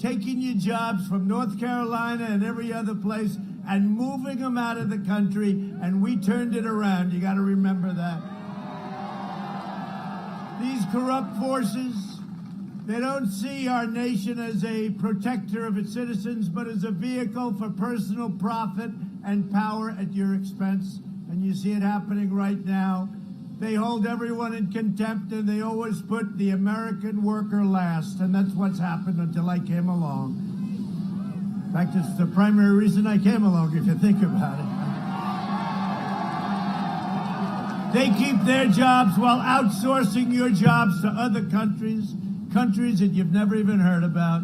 taking your jobs from North Carolina and every other place and moving them out of the country, and we turned it around. You got to remember that. These corrupt forces, they don't see our nation as a protector of its citizens, but as a vehicle for personal profit and power at your expense. And you see it happening right now. They hold everyone in contempt, and they always put the American worker last. And that's what's happened until I came along. In fact, it's the primary reason I came along, if you think about it. They keep their jobs while outsourcing your jobs to other countries that you've never even heard about.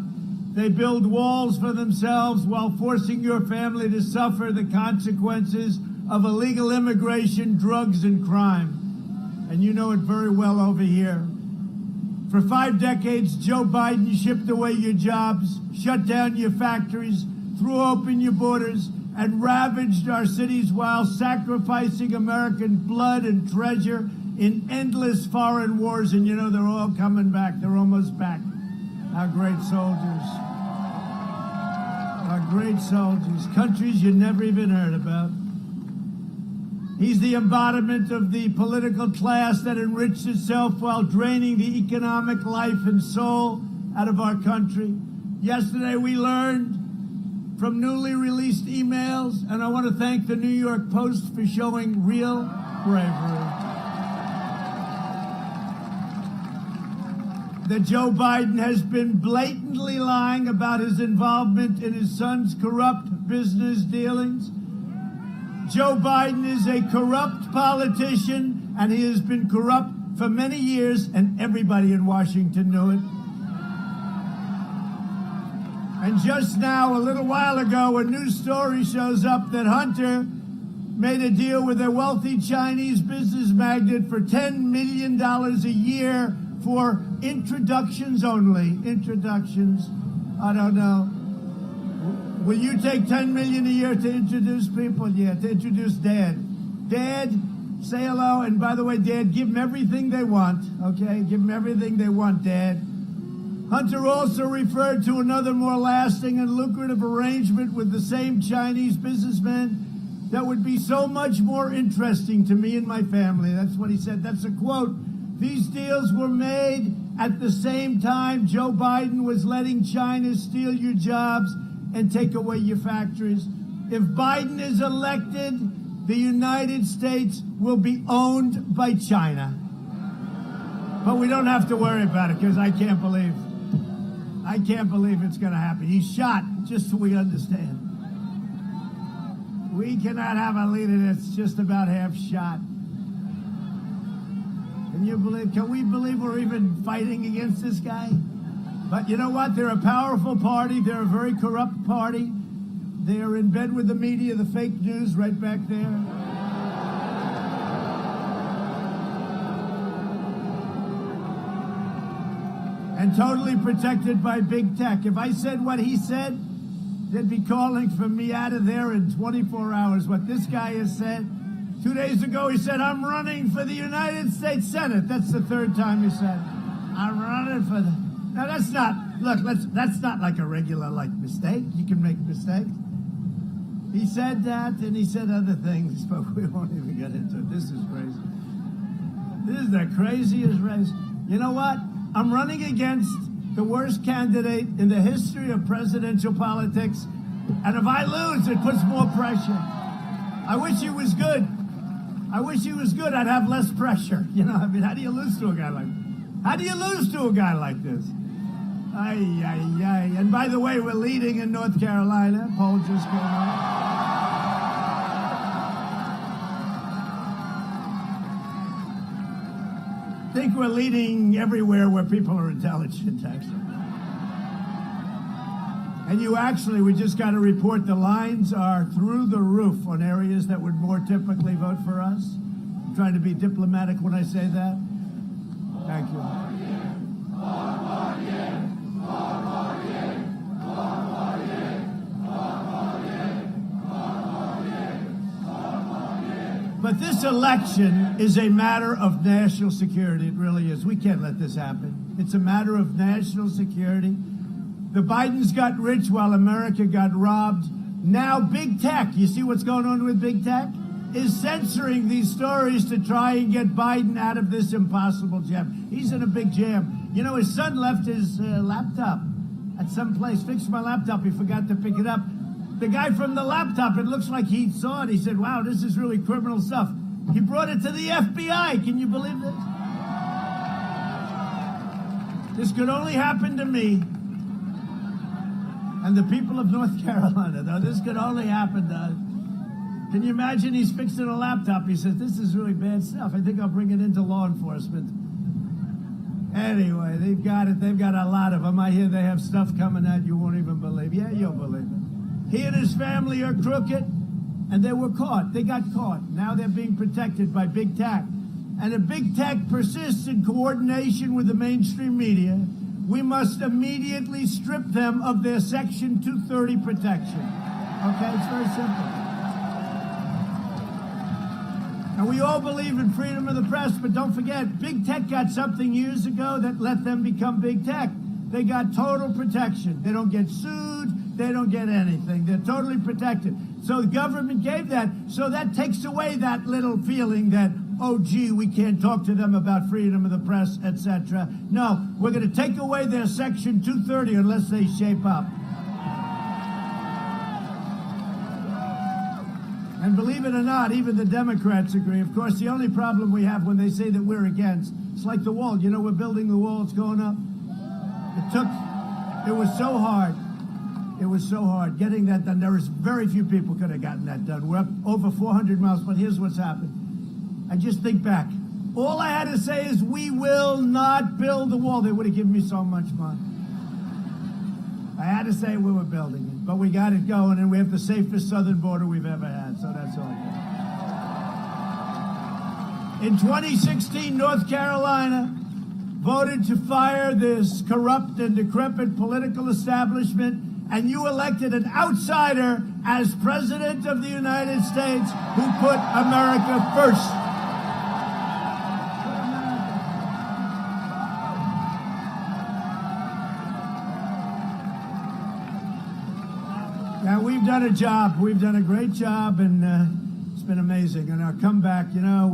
They build walls for themselves while forcing your family to suffer the consequences of illegal immigration, drugs, and crime. And you know it very well over here. For 5 decades, Joe Biden shipped away your jobs, shut down your factories, threw open your borders, and ravaged our cities while sacrificing American blood and treasure in endless foreign wars. And you know, they're all coming back. They're almost back. Our great soldiers. Our great soldiers. Countries you never even heard about. He's the embodiment of the political class that enriched itself while draining the economic life and soul out of our country. Yesterday we learned from newly released emails, and I want to thank the New York Post for showing real bravery, that Joe Biden has been blatantly lying about his involvement in his son's corrupt business dealings. Joe Biden is a corrupt politician, and he has been corrupt for many years, and everybody in Washington knew it. And just now, a little while ago, a news story shows up that Hunter made a deal with a wealthy Chinese business magnate for $10 million a year for introductions only. Introductions. I don't know. Will you take $10 million a year to introduce people? Yeah, to introduce Dad. Dad, say hello. And by the way, Dad, give them everything they want, okay? Give them everything they want, Dad. Hunter also referred to another more lasting and lucrative arrangement with the same Chinese businessman that would be so much more interesting to me and my family. That's what he said. That's a quote. These deals were made at the same time Joe Biden was letting China steal your jobs and take away your factories. If Biden is elected, the United States will be owned by China. But we don't have to worry about it, because I can't believe it's going to happen. He's shot, just so we understand. We cannot have a leader that's just about half shot. Can we believe we're even fighting against this guy? But you know what? They're a powerful party. They're a very corrupt party. They are in bed with the media, the fake news right back there. And totally protected by big tech. If I said what he said, they'd be calling for me out of there in 24 hours. What this guy has said. 2 days ago, he said, I'm running for the United States Senate. That's the 3rd time he said, I'm running for the... Now, that's not like a regular, mistake. You can make mistakes. He said that, and he said other things, but we won't even get into it. This is crazy. This is the craziest race. You know what? I'm running against the worst candidate in the history of presidential politics, and if I lose, it puts more pressure. I wish he was good. I'd have less pressure. You know, how do you lose to a guy like this? And by the way, we're leading in North Carolina. Poll just came out. I think we're leading everywhere where people are intelligent, actually. And we just got to report the lines are through the roof on areas that would more typically vote for us. I'm trying to be diplomatic when I say that. Thank you. But this election is a matter of national security. It really is. We can't let this happen. It's a matter of national security. The Bidens got rich while America got robbed. Now big tech, you see what's going on with big tech? Is censoring these stories to try and get Biden out of this impossible jam. He's in a big jam. You know, his son left his laptop at some place, fixed my laptop, he forgot to pick it up. The guy from the laptop, it looks like he saw it. He said, wow, this is really criminal stuff. He brought it to the FBI. Can you believe this? This could only happen to me and the people of North Carolina, though. This could only happen to us. Can you imagine he's fixing a laptop? He says, this is really bad stuff. I think I'll bring it into law enforcement. Anyway, they've got it. They've got a lot of them. I hear they have stuff coming out you won't even believe. Yeah, you'll believe it. He and his family are crooked, and they were caught. They got caught. Now they're being protected by big tech. And if big tech persists in coordination with the mainstream media, we must immediately strip them of their Section 230 protection. Okay, it's very simple. And we all believe in freedom of the press, but don't forget, big tech got something years ago that let them become big tech. They got total protection. They don't get sued. They don't get anything. They're totally protected. So the government gave that. So that takes away that little feeling that, oh, gee, we can't talk to them about freedom of the press, etc. No, we're going to take away their Section 230 unless they shape up. And believe it or not, even the Democrats agree. Of course, the only problem we have when they say that we're against, it's like the wall. You know, we're building the wall. It's going up. It was so hard. It was so hard getting that done. There was very few people could have gotten that done. We're up over 400 miles, but here's what's happened. I just think back. All I had to say is, we will not build the wall. They would have given me so much money. I had to say we were building it, but we got it going, and we have the safest southern border we've ever had, so that's all good. In 2016, North Carolina voted to fire this corrupt and decrepit political establishment, and you elected an outsider as President of the United States who put America first. Now, we've done a job. We've done a great job, and it's been amazing. And our comeback, you know,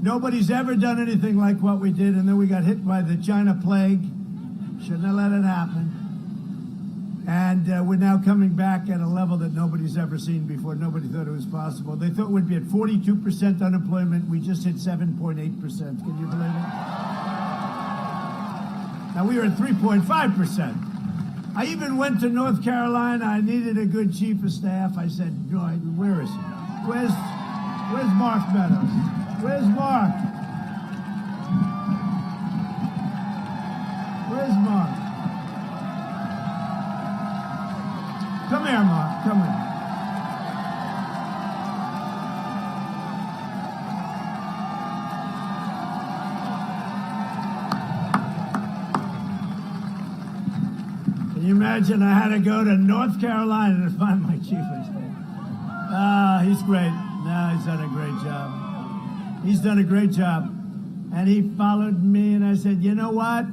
nobody's ever done anything like what we did, and then we got hit by the China plague. Shouldn't have let it happen. And we're now coming back at a level that nobody's ever seen before. Nobody thought it was possible. They thought we'd be at 42% unemployment. We just hit 7.8%. Can you believe it? Now, we were at 3.5%. I even went to North Carolina. I needed a good chief of staff. I said, where is he? Where's Mark Meadows? Where's Mark? Where's Mark? Come here, Mark. Come here. Can you imagine I had to go to North Carolina to find my chief of staff? He's great. No, he's done a great job. He's done a great job. And he followed me, and I said, you know what?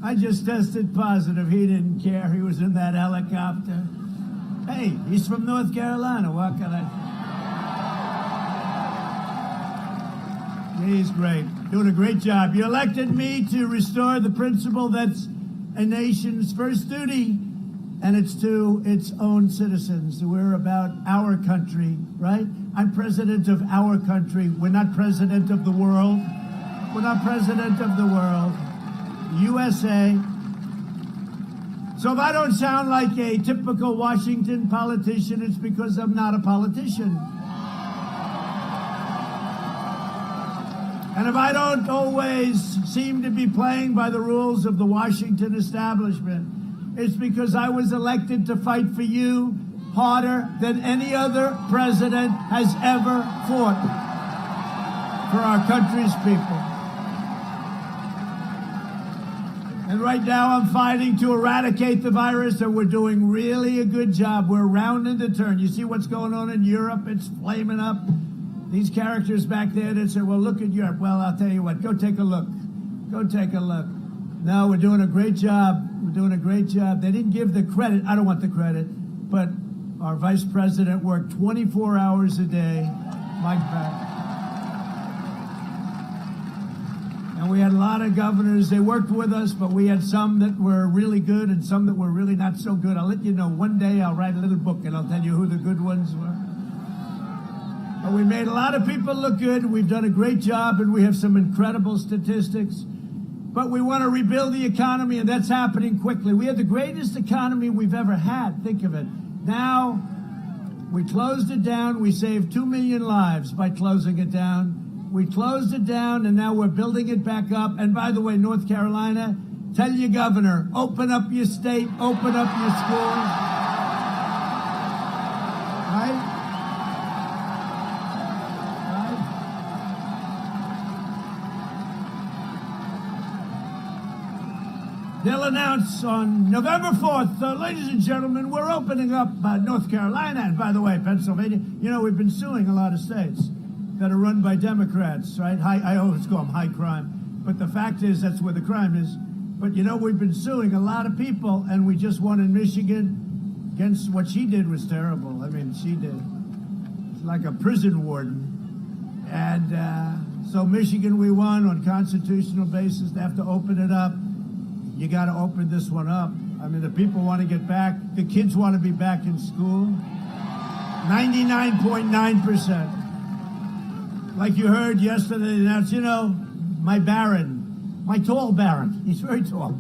I just tested positive. He didn't care. He was in that helicopter. Hey, he's from North Carolina. What can I... He's great. Doing a great job. You elected me to restore the principle that's a nation's first duty, and it's to its own citizens. We're about our country, right? I'm president of our country. We're not president of the world. We're not president of the world. USA. So if I don't sound like a typical Washington politician, it's because I'm not a politician. And if I don't always seem to be playing by the rules of the Washington establishment, it's because I was elected to fight for you harder than any other president has ever fought for our country's people. And right now I'm fighting to eradicate the virus, and we're doing really a good job. We're rounding the turn. You see what's going on in Europe? It's flaming up. These characters back there that say, well, look at Europe. Well, I'll tell you what, go take a look. Go take a look. No, we're doing a great job. We're doing a great job. They didn't give the credit. I don't want the credit, but our vice president worked 24 hours a day. Mike Beck. And we had a lot of governors. They worked with us, but we had some that were really good and some that were really not so good. I'll let you know. One day I'll write a little book and I'll tell you who the good ones were. But we made a lot of people look good. We've done a great job, and we have some incredible statistics. But we want to rebuild the economy, and that's happening quickly. We have the greatest economy we've ever had. Think of it. Now, we closed it down. We saved 2 million lives by closing it down. We closed it down, and now we're building it back up. And by the way, North Carolina, tell your governor, open up your state, open up your schools. Right? They'll announce on November 4th, ladies and gentlemen, we're opening up North Carolina. And by the way, Pennsylvania, you know, we've been suing a lot of states that are run by Democrats, right? I always call them high crime. But the fact is, that's where the crime is. But, you know, we've been suing a lot of people, and we just won in Michigan against what she did was terrible. I mean, she did. It's like a prison warden. And so Michigan, we won on constitutional basis. They have to open it up. You got to open this one up. I mean, the people want to get back. The kids want to be back in school. 99.9%. Like you heard yesterday, they announced, you know, my tall Baron, he's very tall.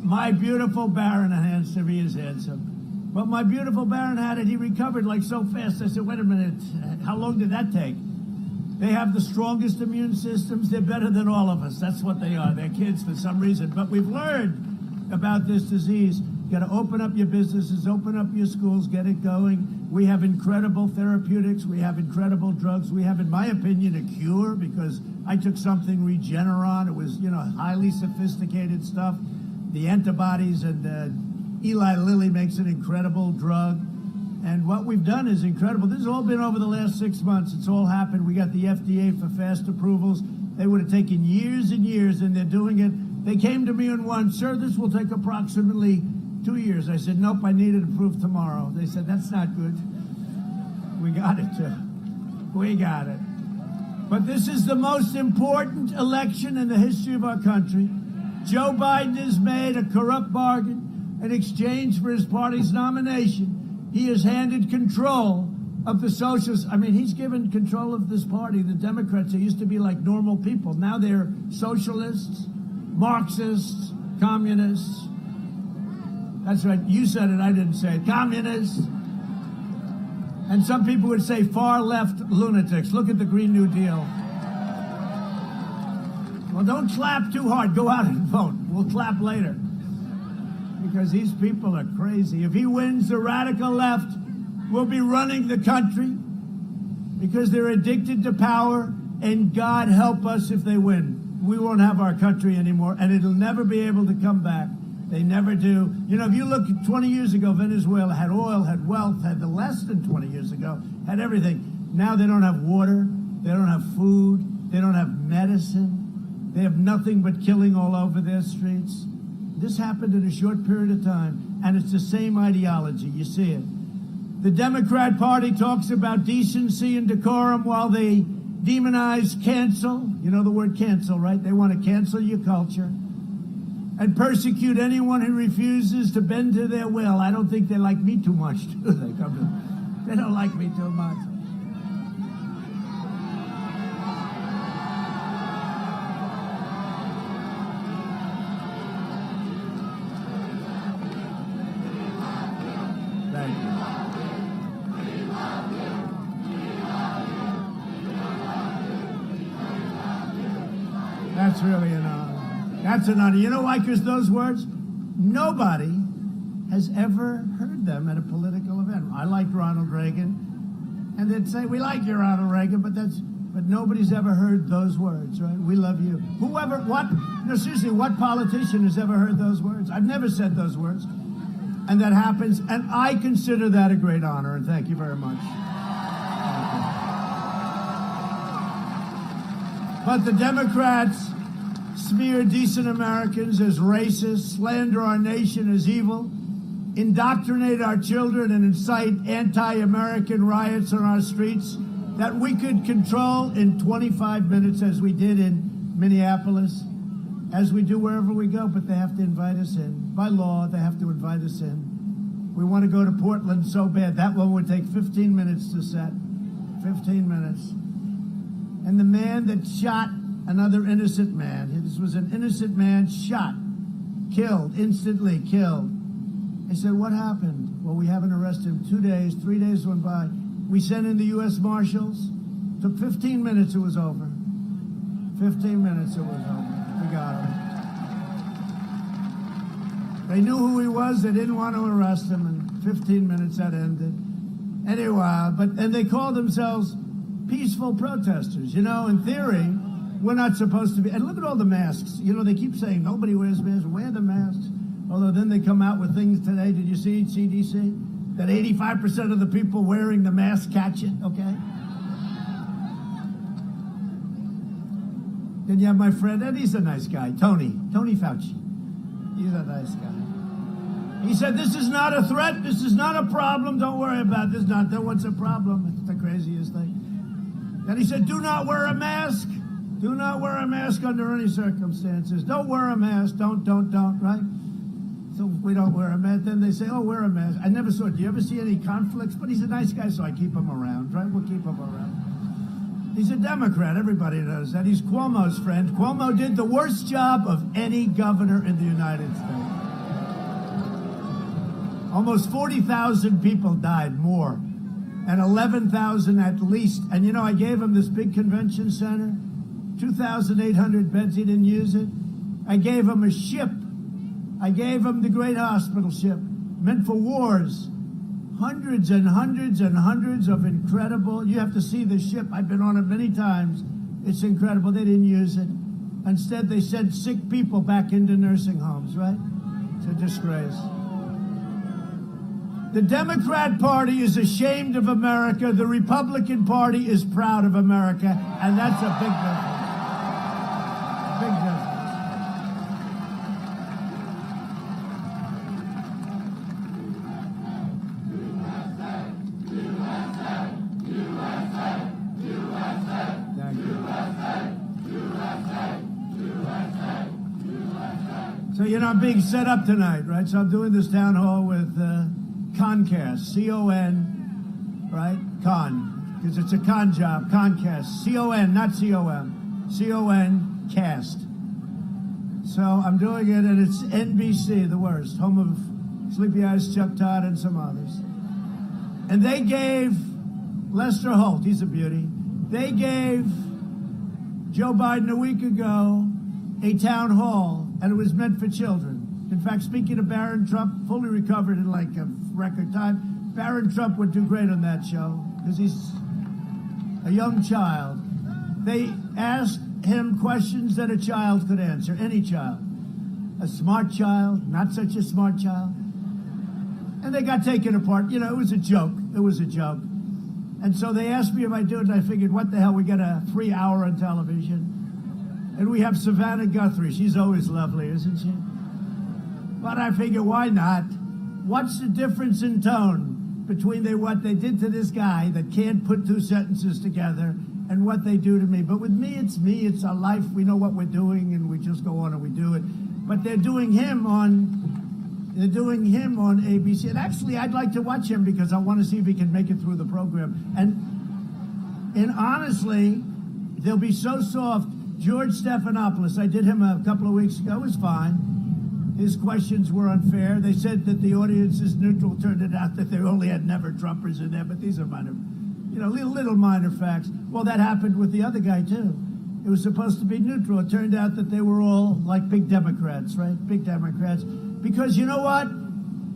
My beautiful Baron, handsome, he is handsome. But my beautiful Baron had it, he recovered like so fast. I said, wait a minute, how long did that take? They have the strongest immune systems. They're better than all of us. That's what they are. They're kids for some reason. But we've learned about this disease. You got to open up your businesses, open up your schools, get it going. We have incredible therapeutics. We have incredible drugs. We have, in my opinion, a cure, because I took something, Regeneron. It was, you know, highly sophisticated stuff. The antibodies, and Eli Lilly makes an incredible drug. And what we've done is incredible. This has all been over the last 6 months. It's all happened. We got the FDA for fast approvals. They would have taken years and years, and they're doing it. They came to me and won, sir, this will take approximately 2 years. I said, nope, I need it approved tomorrow. They said, that's not good. We got it, too. We got it. But this is the most important election in the history of our country. Joe Biden has made a corrupt bargain in exchange for his party's nomination. He has handed control of the socialists. I mean, he's given control of this party, the Democrats. They used to be like normal people. Now they're socialists, Marxists, communists. That's right. You said it. I didn't say it. Communists. And some people would say far-left lunatics. Look at the Green New Deal. Well, don't clap too hard. Go out and vote. We'll clap later. Because these people are crazy. If he wins, the radical left will be running the country because they're addicted to power, and God help us if they win. We won't have our country anymore, and it'll never be able to come back. They never do. You know, if you look at 20 years ago, Venezuela had oil, had wealth, had the less than 20 years ago, had everything. Now they don't have water, they don't have food, they don't have medicine. They have nothing but killing all over their streets. This happened in a short period of time, and it's the same ideology. You see it. The Democrat Party talks about decency and decorum while they demonize cancel. You know the word cancel, right? They want to cancel your culture and persecute anyone who refuses to bend to their will. I don't think they like me too much, do they? They don't like me too much. That's really an honor. That's an honor. You know why? Because those words, nobody has ever heard them at a political event. I liked Ronald Reagan, and they'd say, we like you, Ronald Reagan, but nobody's ever heard those words, right? We love you. No, seriously, what politician has ever heard those words? I've never said those words. And that happens, and I consider that a great honor, and thank you very much. But the Democrats smear decent Americans as racist, slander our nation as evil, indoctrinate our children, and incite anti-American riots on our streets that we could control in 25 minutes, as we did in Minneapolis, as we do wherever we go. But they have to invite us in. By law, they have to invite us in. We want to go to Portland so bad. That one would take 15 minutes to set. 15 minutes. And the man that shot another innocent man, this was an innocent man, shot, killed, instantly killed. I said, what happened? Well, we haven't arrested him 2 days, 3 days went by. We sent in the U.S. Marshals. Took 15 minutes, it was over. 15 minutes, it was over. We got him. They knew who he was. They didn't want to arrest him. And 15 minutes, that ended. Anyway, and they call themselves peaceful protesters. You know, in theory, we're not supposed to be. And look at all the masks. You know, they keep saying nobody wears masks. Wear the masks. Although then they come out with things today. Did you see CDC? That 85% of the people wearing the mask catch it, okay? Then you have my friend, and he's a nice guy, Tony Fauci. He's a nice guy. He said, this is not a threat. This is not a problem. Don't worry about this. Not that what's a problem. It's the craziest thing. Then he said, do not wear a mask. Do not wear a mask under any circumstances. Don't wear a mask. Don't, right? So we don't wear a mask. Then they say, oh, wear a mask. I never saw it. Do you ever see any conflicts? But he's a nice guy, so I keep him around, right? We'll keep him around. He's a Democrat. Everybody knows that. He's Cuomo's friend. Cuomo did the worst job of any governor in the United States. Almost 40,000 people died, more, and 11,000 at least. And, you know, I gave him this big convention center, 2,800 beds. He didn't use it. I gave him a ship. I gave him the great hospital ship, meant for wars. Hundreds and hundreds and hundreds of incredible, you have to see the ship. I've been on it many times. It's incredible. They didn't use it. Instead, they sent sick people back into nursing homes, right? It's a disgrace. The Democrat Party is ashamed of America. The Republican Party is proud of America. And that's a big difference. Big difference. So, you know, I'm being set up tonight, right? So I'm doing this town hall with Concast, C-O-N, right? Con, because it's a con job, Concast, C-O-N, not C-O-M, C-O-N, cast. So I'm doing it, and it's NBC, the worst, home of Sleepy Eyes, Chuck Todd, and some others. And they gave Lester Holt, he's a beauty, they gave Joe Biden a week ago a town hall, and it was meant for children. In fact, speaking of Barron Trump, fully recovered in like a record time, Barron Trump would do great on that show because he's a young child. They asked him questions that a child could answer, any child. A smart child, not such a smart child. And they got taken apart. You know, it was a joke. It was a joke. And so they asked me if I'd do it, and I figured, what the hell, we got a free hour on television. And we have Savannah Guthrie. She's always lovely, isn't she? But I figure, why not? What's the difference in tone between what they did to this guy that can't put two sentences together and what they do to me? But with me, it's our life. We know what we're doing, and we just go on and we do it. But they're doing him on ABC. And actually, I'd like to watch him because I want to see if he can make it through the program. And honestly, they'll be so soft. George Stephanopoulos, I did him a couple of weeks ago, was fine. His questions were unfair. They said that the audience is neutral. Turned it out that they only had never-Trumpers in there, but these are minor, you know, little minor facts. Well, that happened with the other guy, too. It was supposed to be neutral. It turned out that they were all like big Democrats, right? Big Democrats. Because you know what?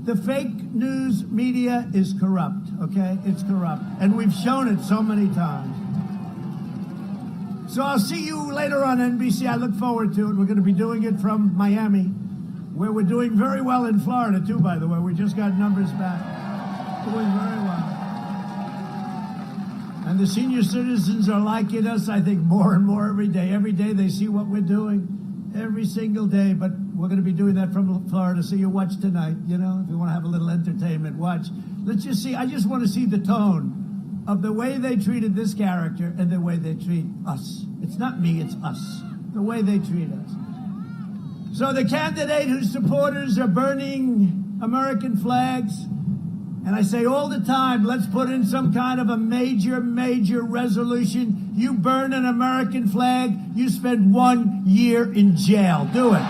The fake news media is corrupt, okay? It's corrupt. And we've shown it so many times. So I'll see you later on NBC. I look forward to it. We're going to be doing it from Miami, where we're doing very well in Florida, too, by the way. We just got numbers back. Doing very well. And the senior citizens are liking us, I think, more and more every day. Every day they see what we're doing. every single day, but we're going to be doing that from Florida, so you watch tonight, you know, if you want to have a little entertainment, watch. Let's just see, I just want to see the tone of the way they treated this character and the way they treat us. It's not me, it's us. The way they treat us. So the candidate whose supporters are burning American flags, and I say all the time, let's put in some kind of a major resolution. You burn an American flag, you spend 1 year in jail. Do it.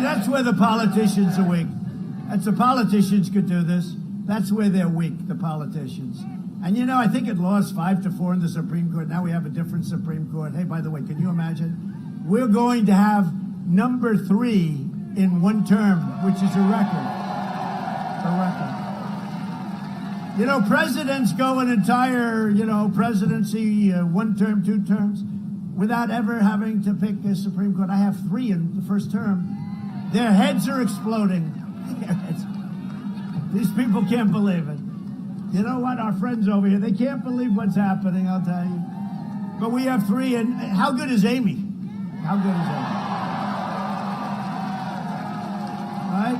That's where the politicians are weak. That's the politicians could do this. That's where they're weak, the politicians. And you know, I think it lost 5-4 in the Supreme Court. Now we have a different Supreme Court. Hey, by the way, can you imagine? We're going to have number 3 in one term, which is a record. A record. You know, presidents go an entire, presidency, 1 term, 2 terms, without ever having to pick a Supreme Court. I have 3 in the first term. Their heads are exploding. These people can't believe it. You know what? Our friends over here, they can't believe what's happening, I'll tell you. But we have 3, and how good is Amy? How good is Amy? Right?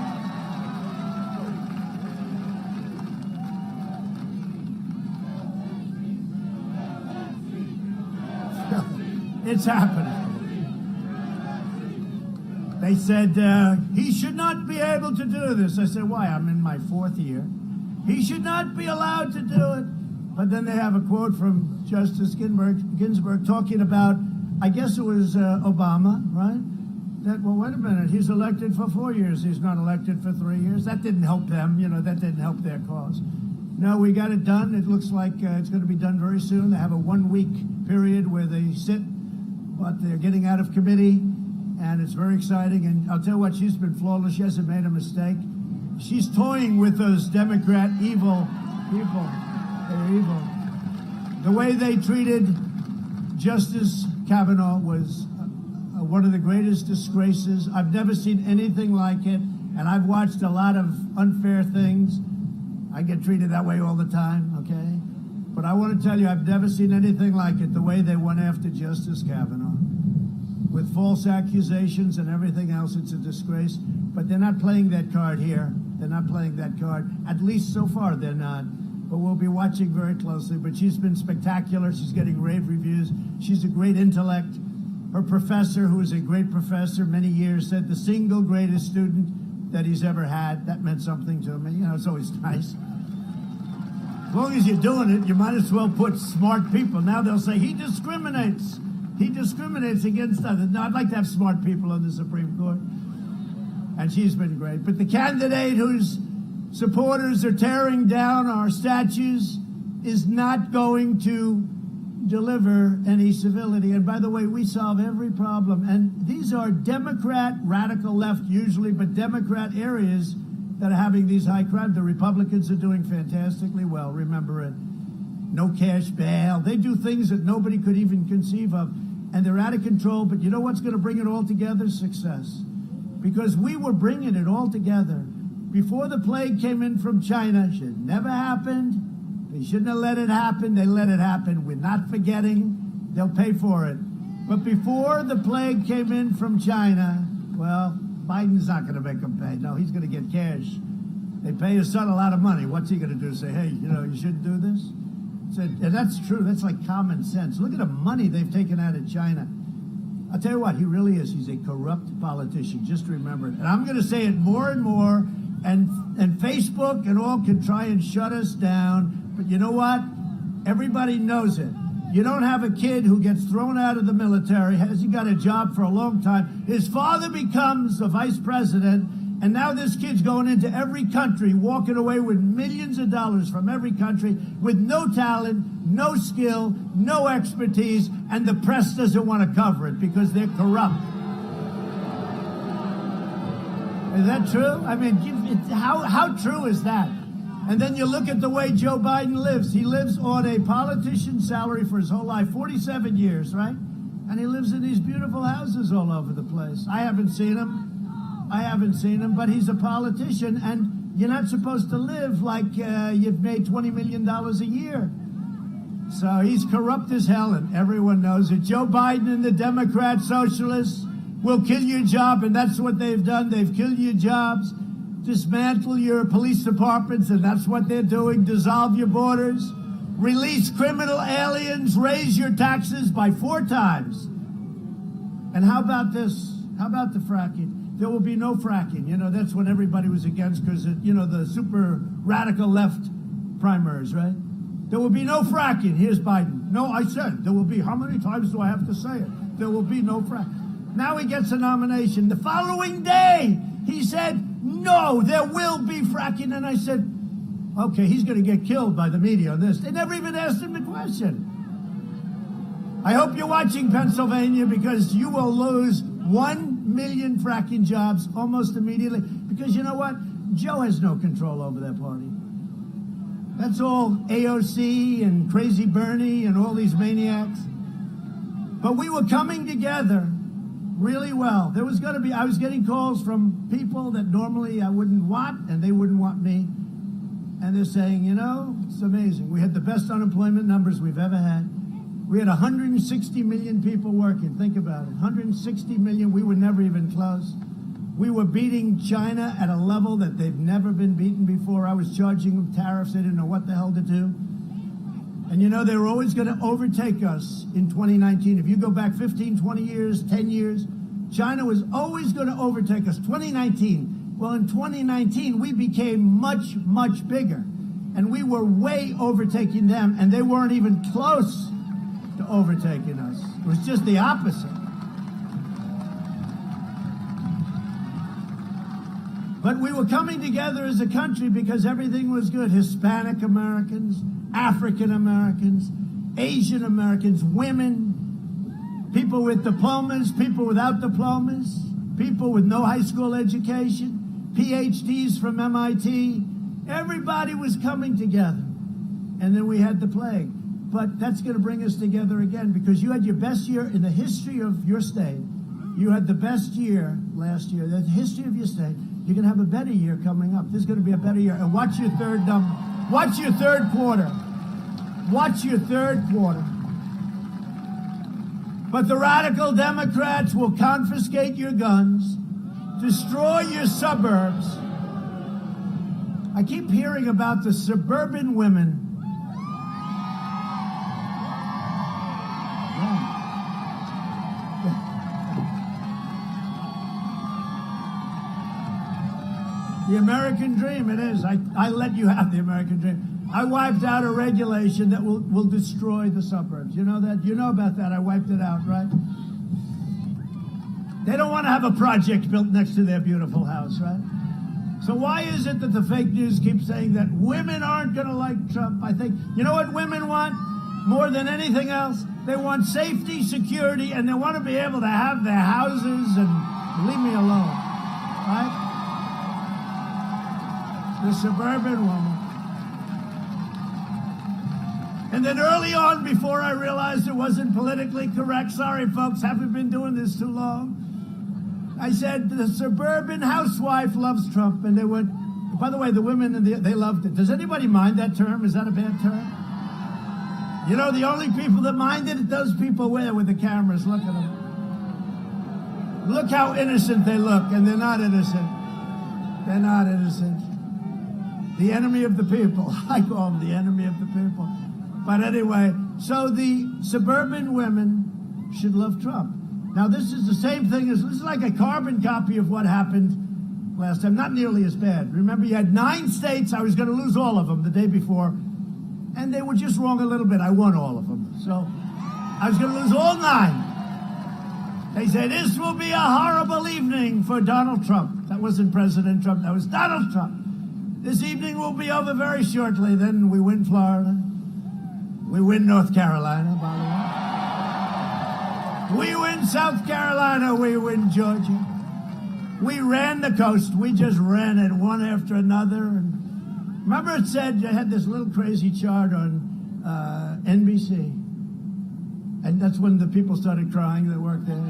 It's happening. They said, he should not be able to do this. I said, why? I'm in my 4th year. He should not be allowed to do it. But then they have a quote from Justice Ginsburg talking about, I guess it was Obama, right? That, well, wait a minute, he's elected for 4 years. He's not elected for 3 years. That didn't help them, that didn't help their cause. No, we got it done. It looks like it's going to be done very soon. They have a 1-week period where they sit, but they're getting out of committee. And it's very exciting, and I'll tell you what, she's been flawless. She hasn't made a mistake. She's toying with those Democrat evil people. They're evil. The way they treated Justice Kavanaugh was one of the greatest disgraces. I've never seen anything like it, and I've watched a lot of unfair things. I get treated that way all the time, okay? But I want to tell you, I've never seen anything like it, the way they went after Justice Kavanaugh. With false accusations and everything else, it's a disgrace. But they're not playing that card here. They're not playing that card. At least so far, they're not. But we'll be watching very closely. But she's been spectacular. She's getting rave reviews. She's a great intellect. Her professor, who is a great professor many years, said the single greatest student that he's ever had. That meant something to me. It's always nice. As long as you're doing it, you might as well put smart people. Now they'll say, he discriminates. He discriminates against others. No, I'd like to have smart people on the Supreme Court. And she's been great. But the candidate whose supporters are tearing down our statues is not going to deliver any civility. And by the way, we solve every problem. And these are Democrat, radical left usually, but Democrat areas that are having these high crimes. The Republicans are doing fantastically well. Remember it. No cash bail. They do things that nobody could even conceive of. And they're out of control. But you know what's going to bring it all together? Success. Because we were bringing it all together. Before the plague came in from China, it should never happened. They shouldn't have let it happen. They let it happen. We're not forgetting. They'll pay for it. But before the plague came in from China, well, Biden's not going to make them pay. No, he's going to get cash. They pay his son a lot of money. What's he going to do? Say, hey, you shouldn't do this? And that's true. That's like common sense. Look at the money they've taken out of China. I'll tell you what, he really is. He's a corrupt politician. Just remember it. And I'm going to say it more and more. And Facebook and all can try and shut us down. But you know what? Everybody knows it. You don't have a kid who gets thrown out of the military, hasn't got a job for a long time. His father becomes the vice president. And now this kid's going into every country, walking away with millions of dollars from every country with no talent, no skill, no expertise, and the press doesn't want to cover it because they're corrupt. Is that true? I mean, how true is that? And then you look at the way Joe Biden lives. He lives on a politician's salary for his whole life, 47 years, right? And he lives in these beautiful houses all over the place. I haven't seen him, but he's a politician, and you're not supposed to live like you've made $20 million a year. So he's corrupt as hell, and everyone knows it. Joe Biden and the Democrat socialists will kill your job, and that's what they've done. They've killed your jobs, dismantle your police departments, and that's what they're doing. Dissolve your borders, release criminal aliens, raise your taxes by 4 times. And how about this? How about the fracking? There will be no fracking. You know, that's what everybody was against because, you know, the super radical left primaries, right? There will be no fracking. Here's Biden. No, I said there will be. How many times do I have to say it? There will be no fracking. Now he gets a nomination. The following day, he said, no, there will be fracking. And I said, okay, he's going to get killed by the media on this. They never even asked him the question. I hope you're watching Pennsylvania because you will lose 1 million fracking jobs almost immediately. Because you know what? Joe has no control over that party. That's all AOC and Crazy Bernie and all these maniacs. But we were coming together really well. There was going to be, I was getting calls from people that normally I wouldn't want, and they wouldn't want me. And they're saying, you know, it's amazing. We had the best unemployment numbers we've ever had. We had 160 million people working. Think about it. 160 million. We were never even close. We were beating China at a level that they've never been beaten before. I was charging them tariffs. They didn't know what the hell to do. And you know, they were always going to overtake us in 2019. If you go back 15, 20 years, 10 years, China was always going to overtake us. 2019. Well, in 2019, we became much, much bigger. And we were way overtaking them, and they weren't even close to overtaking us. It was just the opposite. But we were coming together as a country because everything was good. Hispanic Americans, African Americans, Asian Americans, women, people with diplomas, people without diplomas, people with no high school education, PhDs from MIT. Everybody was coming together. And then we had the plague. But that's going to bring us together again because you had your best year in the history of your state. You had the best year last year. The history of your state. You're going to have a better year coming up. This is going to be a better year. And watch your third quarter. Watch your third quarter. But the radical Democrats will confiscate your guns, destroy your suburbs. I keep hearing about the suburban women. The American dream, it is. I let you have the American dream. I wiped out a regulation that will destroy the suburbs. You know that? You know about that. I wiped it out, right? They don't want to have a project built next to their beautiful house, right? So why is it that the fake news keeps saying that women aren't going to like Trump? I think, you know what women want more than anything else? They want safety, security, and they want to be able to have their houses and leave me alone, right? The suburban woman. And then early on, before I realized it wasn't politically correct, sorry folks, haven't been doing this too long, I said the suburban housewife loves Trump. And they went, by the way, the women, they loved it. Does anybody mind that term? Is that a bad term? You know, the only people that mind it, those people with the cameras. Look at them. Look how innocent they look, and they're not innocent. They're not innocent. The enemy of the people. I call them the enemy of the people. But anyway, so the suburban women should love Trump. Now, this is the same thing this is like a carbon copy of what happened last time. Not nearly as bad. Remember, you had 9 states. I was going to lose all of them the day before. And they were just wrong a little bit. I won all of them. So I was going to lose all 9. They said, this will be a horrible evening for Donald Trump. That wasn't President Trump. That was Donald Trump. This evening will be over very shortly. Then we win Florida. We win North Carolina, by the way. We win South Carolina. We win Georgia. We ran the coast. We just ran it one after another. And Remember it said, you had this little crazy chart on NBC. And that's when the people started crying that worked there.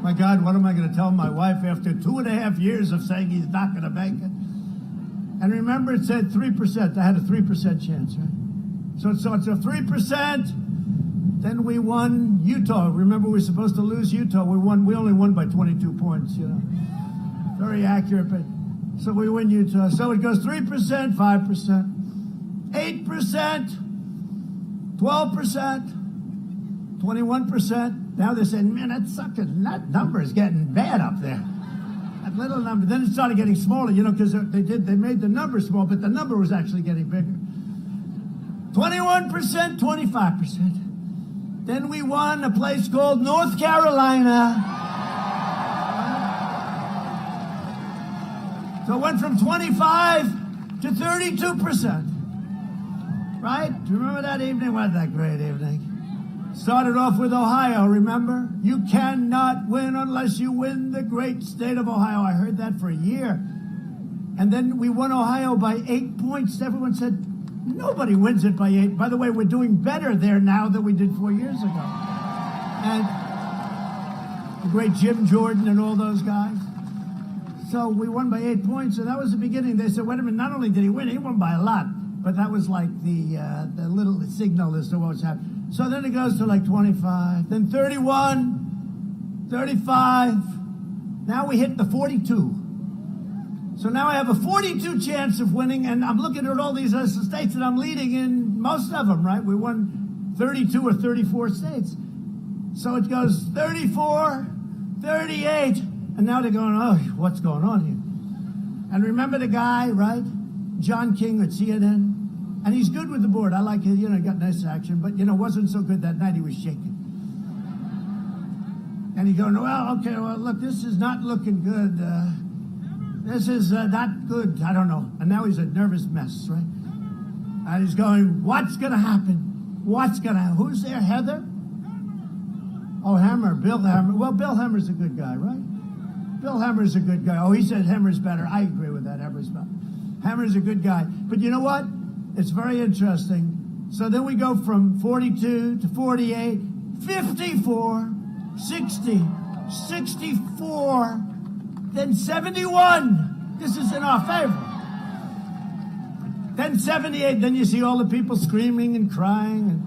My God, what am I going to tell my wife after 2.5 years of saying he's not going to make it? And remember it said 3%. I had a 3% chance, right? So it's a 3%. Then we won Utah. Remember, we were supposed to lose Utah. We only won by 22 points, you know. Very accurate, but so we win Utah. So it goes 3%, 5%, 8%, 12%, 21%. Now they're saying, man, that number is getting bad up there. That little number. Then it started getting smaller, you know, because they made the number small, but the number was actually getting bigger. 21%, 25%. Then we won a place called North Carolina. So it went from 25 to 32%. Right? Do you remember that evening? Wasn't that great evening? Started off with Ohio, remember? You cannot win unless you win the great state of Ohio. I heard that for a year. And then we won Ohio by 8 points. Everyone said, nobody wins it by 8. By the way, we're doing better there now than we did 4 years ago. And the great Jim Jordan and all those guys. So we won by 8 points, and that was the beginning. They said, wait a minute, not only did he win, he won by a lot. But that was like the little signal as to what was happening. So then it goes to like 25, then 31, 35. Now we hit the 42. So now I have a 42 chance of winning, and I'm looking at all these other states, and I'm leading in most of them, right? We won 32 or 34 states. So it goes 34, 38, and now they're going, oh, what's going on here? And remember the guy, right? John King at CNN? And he's good with the board. I like it, you know, he got nice action, but, you know, wasn't so good that night. He was shaking. And he's going, well, okay, well, look, this is not looking good. This is not good. I don't know. And now he's a nervous mess, right? And he's going, what's going to happen? What's going to happen? Who's there, Heather? Oh, Hammer, Bill Hammer. Well, Bill Hammer's a good guy, right? Bill Hammer's a good guy. Oh, he said Hammer's better. I agree with that. Hammer's better. Hammer's a good guy. But you know what? It's very interesting. So then we go from 42 to 48, 54, 60, 64, then 71. This is in our favor. Then 78. Then you see all the people screaming and crying. And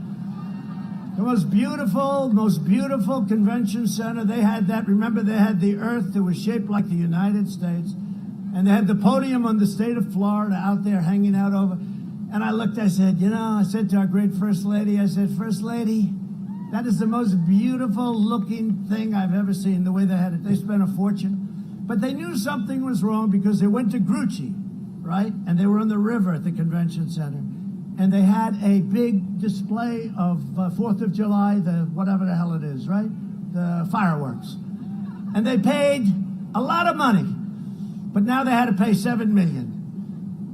the most beautiful convention center. They had that. Remember, they had the earth that was shaped like the United States. And they had the podium on the state of Florida out there hanging out over. And I looked, I said, you know, I said to our great First Lady, I said, First Lady, that is the most beautiful looking thing I've ever seen, the way they had it. They spent a fortune. But they knew something was wrong because they went to Grucci, right? And they were on the river at the convention center. And they had a big display of 4th of July, the whatever the hell it is, right? The fireworks. And they paid a lot of money. But now they had to pay $7 million.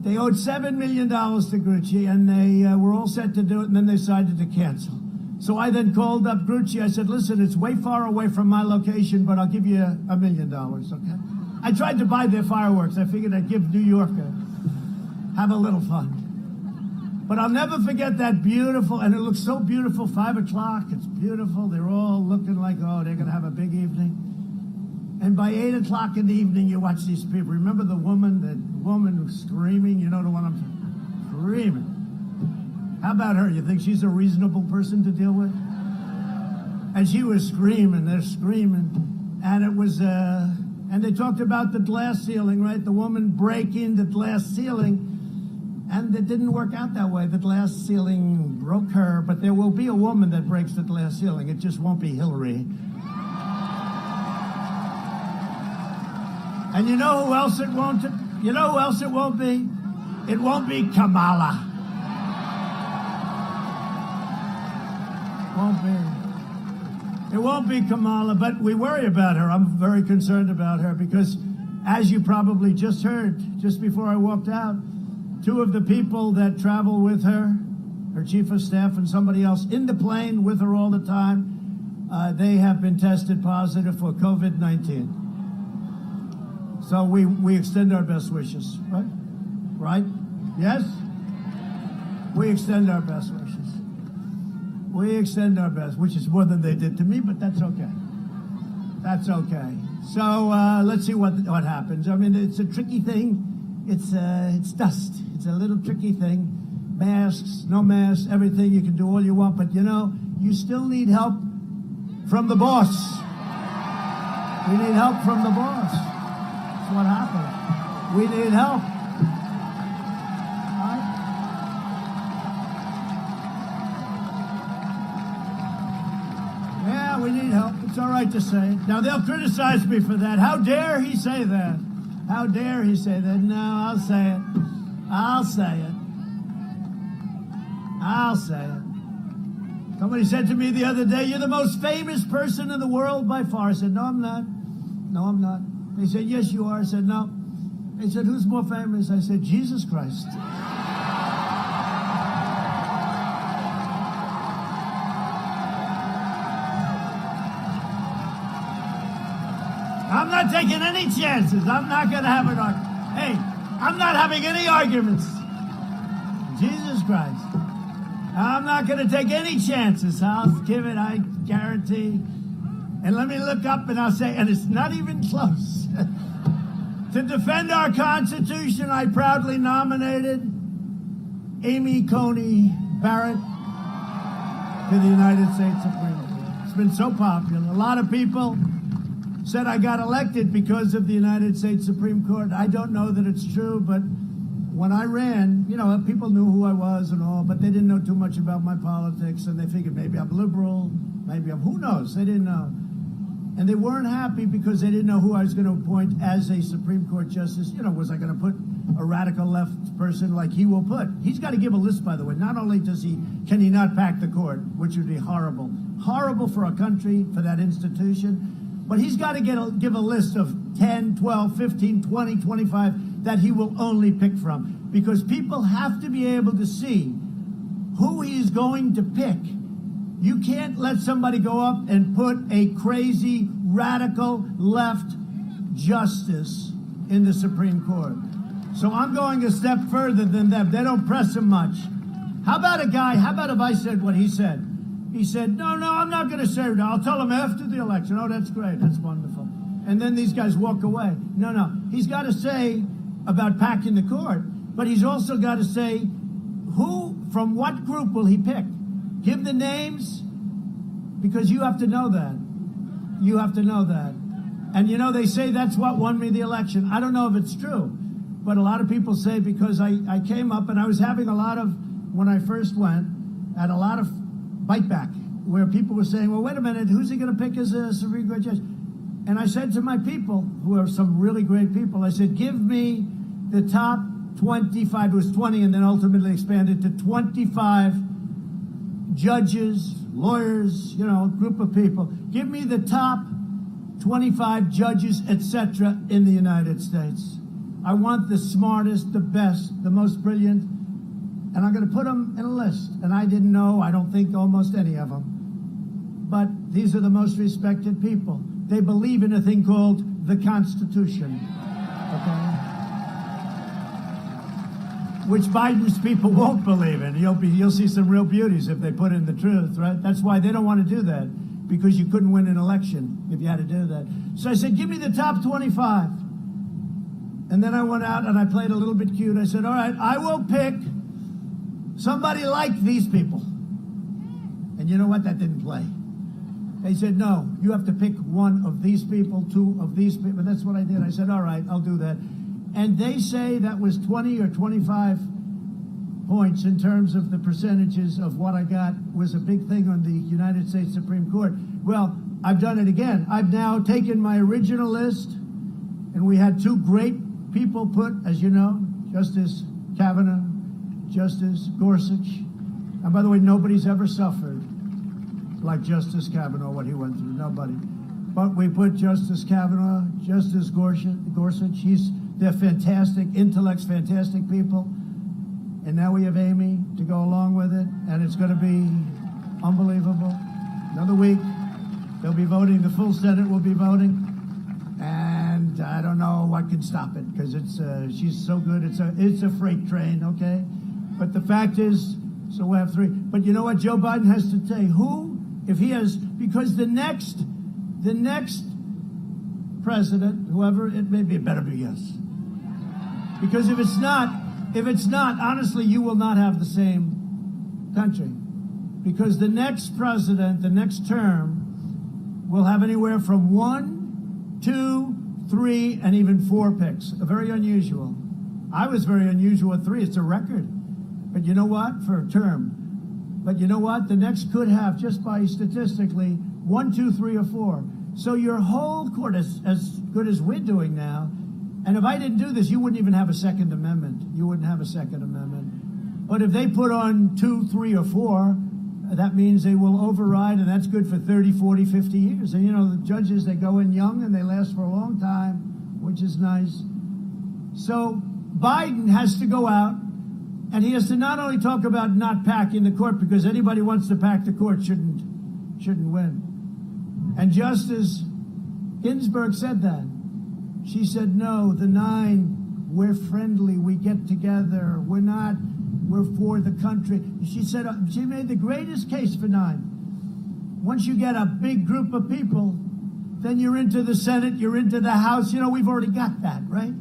They owed $7 million to Grucci, and they were all set to do it, and then they decided to cancel. So I then called up Grucci. I said, listen, it's way far away from my location, but I'll give you $1 million, okay? I tried to buy their fireworks. I figured I'd give New York have a little fun. But I'll never forget that beautiful, and it looks so beautiful, 5 o'clock, it's beautiful. They're all looking like, oh, they're going to have a big evening. And by 8 o'clock in the evening, you watch these people. Remember the woman who's screaming? You know the one I'm screaming. How about her? You think she's a reasonable person to deal with? And she was screaming. They're screaming. And it was, and they talked about the glass ceiling, right? The woman breaking the glass ceiling. And it didn't work out that way. The glass ceiling broke her. But there will be a woman that breaks the glass ceiling. It just won't be Hillary. And you know who else it won't? You know who else it won't be? It won't be Kamala. Won't be. It won't be Kamala, but we worry about her. I'm very concerned about her because, as you probably just heard, just before I walked out, 2 of the people that travel with her, her chief of staff and somebody else in the plane with her all the time, they have been tested positive for COVID-19. So we extend our best wishes, right? right? Yes? We extend our best wishes. We extend our best, which is more than they did to me, but that's okay. That's okay. So let's see what happens. I mean, it's a tricky thing. It's dust. It's a little tricky thing. Masks, no masks, everything. You can do all you want, but you still need help from the boss. We need help from the boss. That's what happened. We need help. Yeah, we need help. It's all right to say it. Now, they'll criticize me for that. How dare he say that? How dare he say that? No, I'll say it. I'll say it. I'll say it. Somebody said to me the other day, "You're the most famous person in the world by far." I said, "No, I'm not. No, I'm not." They said, "Yes, you are." I said, "No." They said, "Who's more famous?" I said, "Jesus Christ." I'm not taking any chances. I'm not going to have an argument. Hey, I'm not having any arguments. Jesus Christ. I'm not going to take any chances. I'll give it, I guarantee. And let me look up and I'll say, and it's not even close. To defend our Constitution, I proudly nominated Amy Coney Barrett to the United States Supreme Court. It's been so popular. A lot of people said I got elected because of the United States Supreme Court. I don't know that it's true, but when I ran, people knew who I was and all, but they didn't know too much about my politics, and they figured maybe I'm liberal, maybe I'm, who knows? They didn't know. And they weren't happy because they didn't know who I was going to appoint as a Supreme Court justice. Was I going to put a radical left person like he will put? He's got to give a list, by the way. Not only can he not pack the court, which would be horrible. Horrible for a country, for that institution. But he's got to give a list of 10, 12, 15, 20, 25 that he will only pick from. Because people have to be able to see who he's going to pick. You can't let somebody go up and put a crazy, radical left justice in the Supreme Court. So I'm going a step further than them. They don't press him much. How about if I said what he said? He said, no, I'm not going to say it. I'll tell him after the election. Oh, that's great. That's wonderful. And then these guys walk away. No. He's got to say about packing the court, but he's also got to say from what group will he pick? Give the names, because you have to know that. You have to know that. And they say that's what won me the election. I don't know if it's true, but a lot of people say because I came up and I was having when I first went, had a lot of bite back, where people were saying, well, wait a minute, who's he going to pick as a Supreme Court judge? And I said to my people, who are some really great people, I said, give me the top 25, it was 20, and then ultimately expanded to 25 judges, lawyers, a group of people. Give me the top 25 judges, etc., in the United States. I want the smartest, the best, the most brilliant, and I'm going to put them in a list. And I didn't know, I don't think, almost any of them. But these are the most respected people. They believe in a thing called the Constitution, okay? Which Biden's people won't believe in. You'll see some real beauties if they put in the truth, right? That's why they don't want to do that, because you couldn't win an election if you had to do that. So I said, give me the top 25. And then I went out and I played a little bit cute. I said, all right, I will pick somebody like these people. And you know what? That didn't play. They said, no, you have to pick one of these people, two of these people. That's what I did. I said, all right, I'll do that. And they say that was 20 or 25 points in terms of the percentages of what I got was a big thing on the United States Supreme Court. Well, I've done it again. I've now taken my original list, and we had two great people put, as you know, Justice Kavanaugh, Justice Gorsuch. And by the way, nobody's ever suffered like Justice Kavanaugh, what he went through. Nobody. But we put Justice Kavanaugh, Justice Gorsuch. They're fantastic intellects, fantastic people. And now we have Amy to go along with it, and it's going to be unbelievable. Another week, they'll be voting. The full Senate will be voting. And I don't know one can stop it because she's so good. It's a freight train, okay? But the fact is, so we'll have three. But you know what Joe Biden has to say? Who, if he has, because the next president, whoever it may be, it better be yes. Because if it's not, honestly, you will not have the same country. Because the next president, the next term, will have anywhere from 1, 2, 3, and even 4 picks. Very unusual. I was very unusual with 3. It's a record. But you know what? For a term. But you know what? The next could have, just by statistically, 1, 2, 3, or 4. So your whole court is as good as we're doing now. And if I didn't do this, you wouldn't even have a Second Amendment. You wouldn't have a Second Amendment. But if they put on 2, 3, or 4, that means they will override, and that's good for 30, 40, 50 years. And, you know, the judges, they go in young, and they last for a long time, which is nice. So Biden has to go out, and he has to not only talk about not packing the court, because anybody who wants to pack the court shouldn't win. And Justice Ginsburg said that. She said, no, the 9, we're friendly, we get together, we're for the country. She said, she made the greatest case for 9. Once you get a big group of people, then you're into the Senate, you're into the House. You know, we've already got that, right?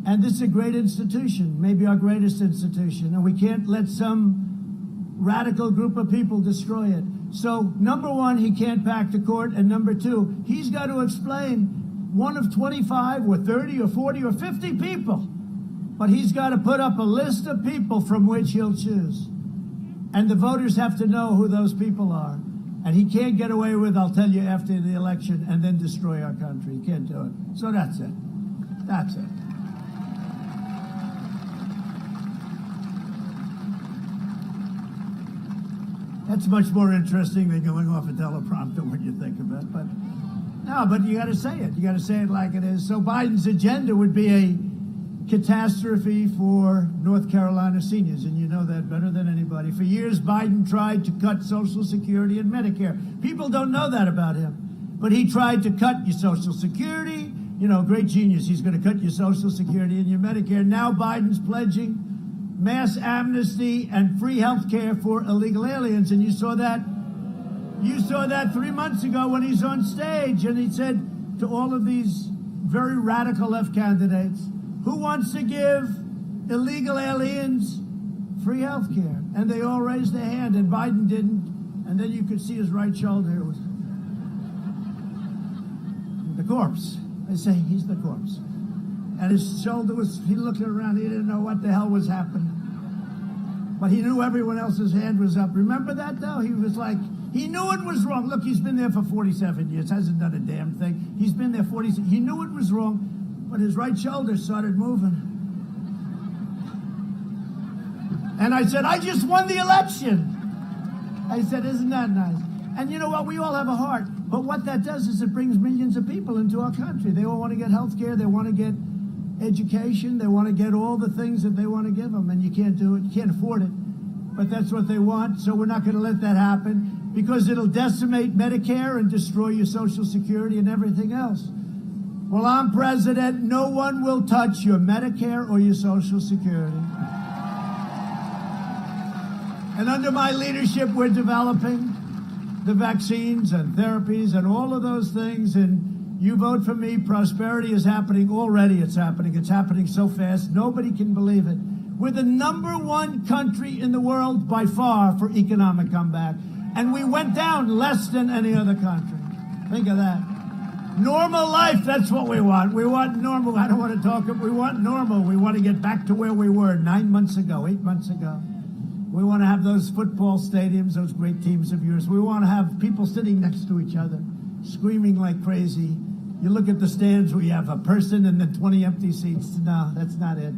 And this is a great institution, maybe our greatest institution, and we can't let some radical group of people destroy it. So, number 1, he can't pack the court, and number 2, he's got to explain one of 25 or 30 or 40 or 50 people. But he's got to put up a list of people from which he'll choose. And the voters have to know who those people are. And he can't get away with, I'll tell you after the election, and then destroy our country. He can't do it. So that's it. That's it. That's much more interesting than going off a teleprompter when you think of it. But no, but you got to say it. You got to say it like it is. So Biden's agenda would be a catastrophe for North Carolina seniors, and you know that better than anybody. For years, Biden tried to cut Social Security and Medicare. People don't know that about him, but he tried to cut your Social Security. You know, great genius. He's going to cut your Social Security and your Medicare. Now Biden's pledging mass amnesty and free health care for illegal aliens, and you saw that 3 months ago when he's on stage, and he said to all of these very radical left candidates, who wants to give illegal aliens free health care? And they all raised their hand, and Biden didn't. And then you could see his right shoulder. It was the corpse. They say he's the corpse. And his shoulder was, he looked around, he didn't know what the hell was happening. But he knew everyone else's hand was up. Remember that, though? He was like, he knew it was wrong. Look, he's been there for 47 years, hasn't done a damn thing. He's been there 47. He knew it was wrong, but his right shoulder started moving. And I said, I just won the election. I said, isn't that nice? And you know what? We all have a heart. But what that does is it brings millions of people into our country. They all want to get health care. They want to get education. They want to get all the things that they want to give them. And you can't do it. You can't afford it. But that's what they want. So we're not going to let that happen because it'll decimate Medicare and destroy your Social Security and everything else. Well, I'm president. No one will touch your Medicare or your Social Security. And under my leadership, we're developing the vaccines and therapies and all of those things. And you vote for me, prosperity is happening. Already it's happening. It's happening so fast, nobody can believe it. We're the #1 country in the world by far for economic comeback. And we went down less than any other country. Think of that. Normal life, that's what we want. We want normal. I don't want to talk. We want normal. We want to get back to where we were 9 months ago, 8 months ago. We want to have those football stadiums, those great teams of yours. We want to have people sitting next to each other, screaming like crazy. You look at the stands, we have a person and then 20 empty seats. No, that's not it.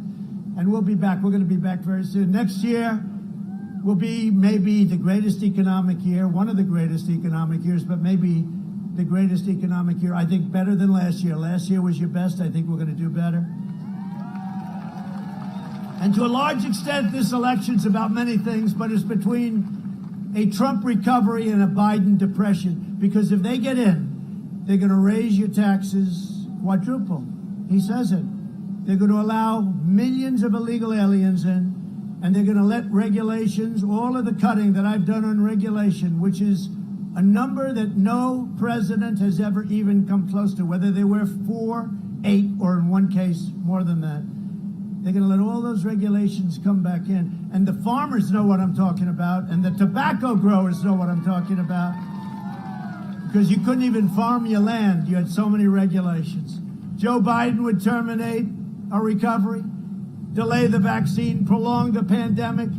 And we'll be back. We're going to be back very soon. Next year will be maybe the greatest economic year, one of the greatest economic years, but maybe the greatest economic year. I think better than last year. Last year was your best. I think we're going to do better. And to a large extent, this election's about many things, but it's between a Trump recovery and a Biden depression. Because if they get in, they're going to raise your taxes quadruple. He says it. They're going to allow millions of illegal aliens in, and they're going to let regulations, all of the cutting that I've done on regulation, which is a number that no president has ever even come close to, whether they were 4, 8, or in one case more than that. They're going to let all those regulations come back in. And the farmers know what I'm talking about, and the tobacco growers know what I'm talking about, because you couldn't even farm your land. You had so many regulations. Joe Biden would terminate our recovery, delay the vaccine, prolong the pandemic,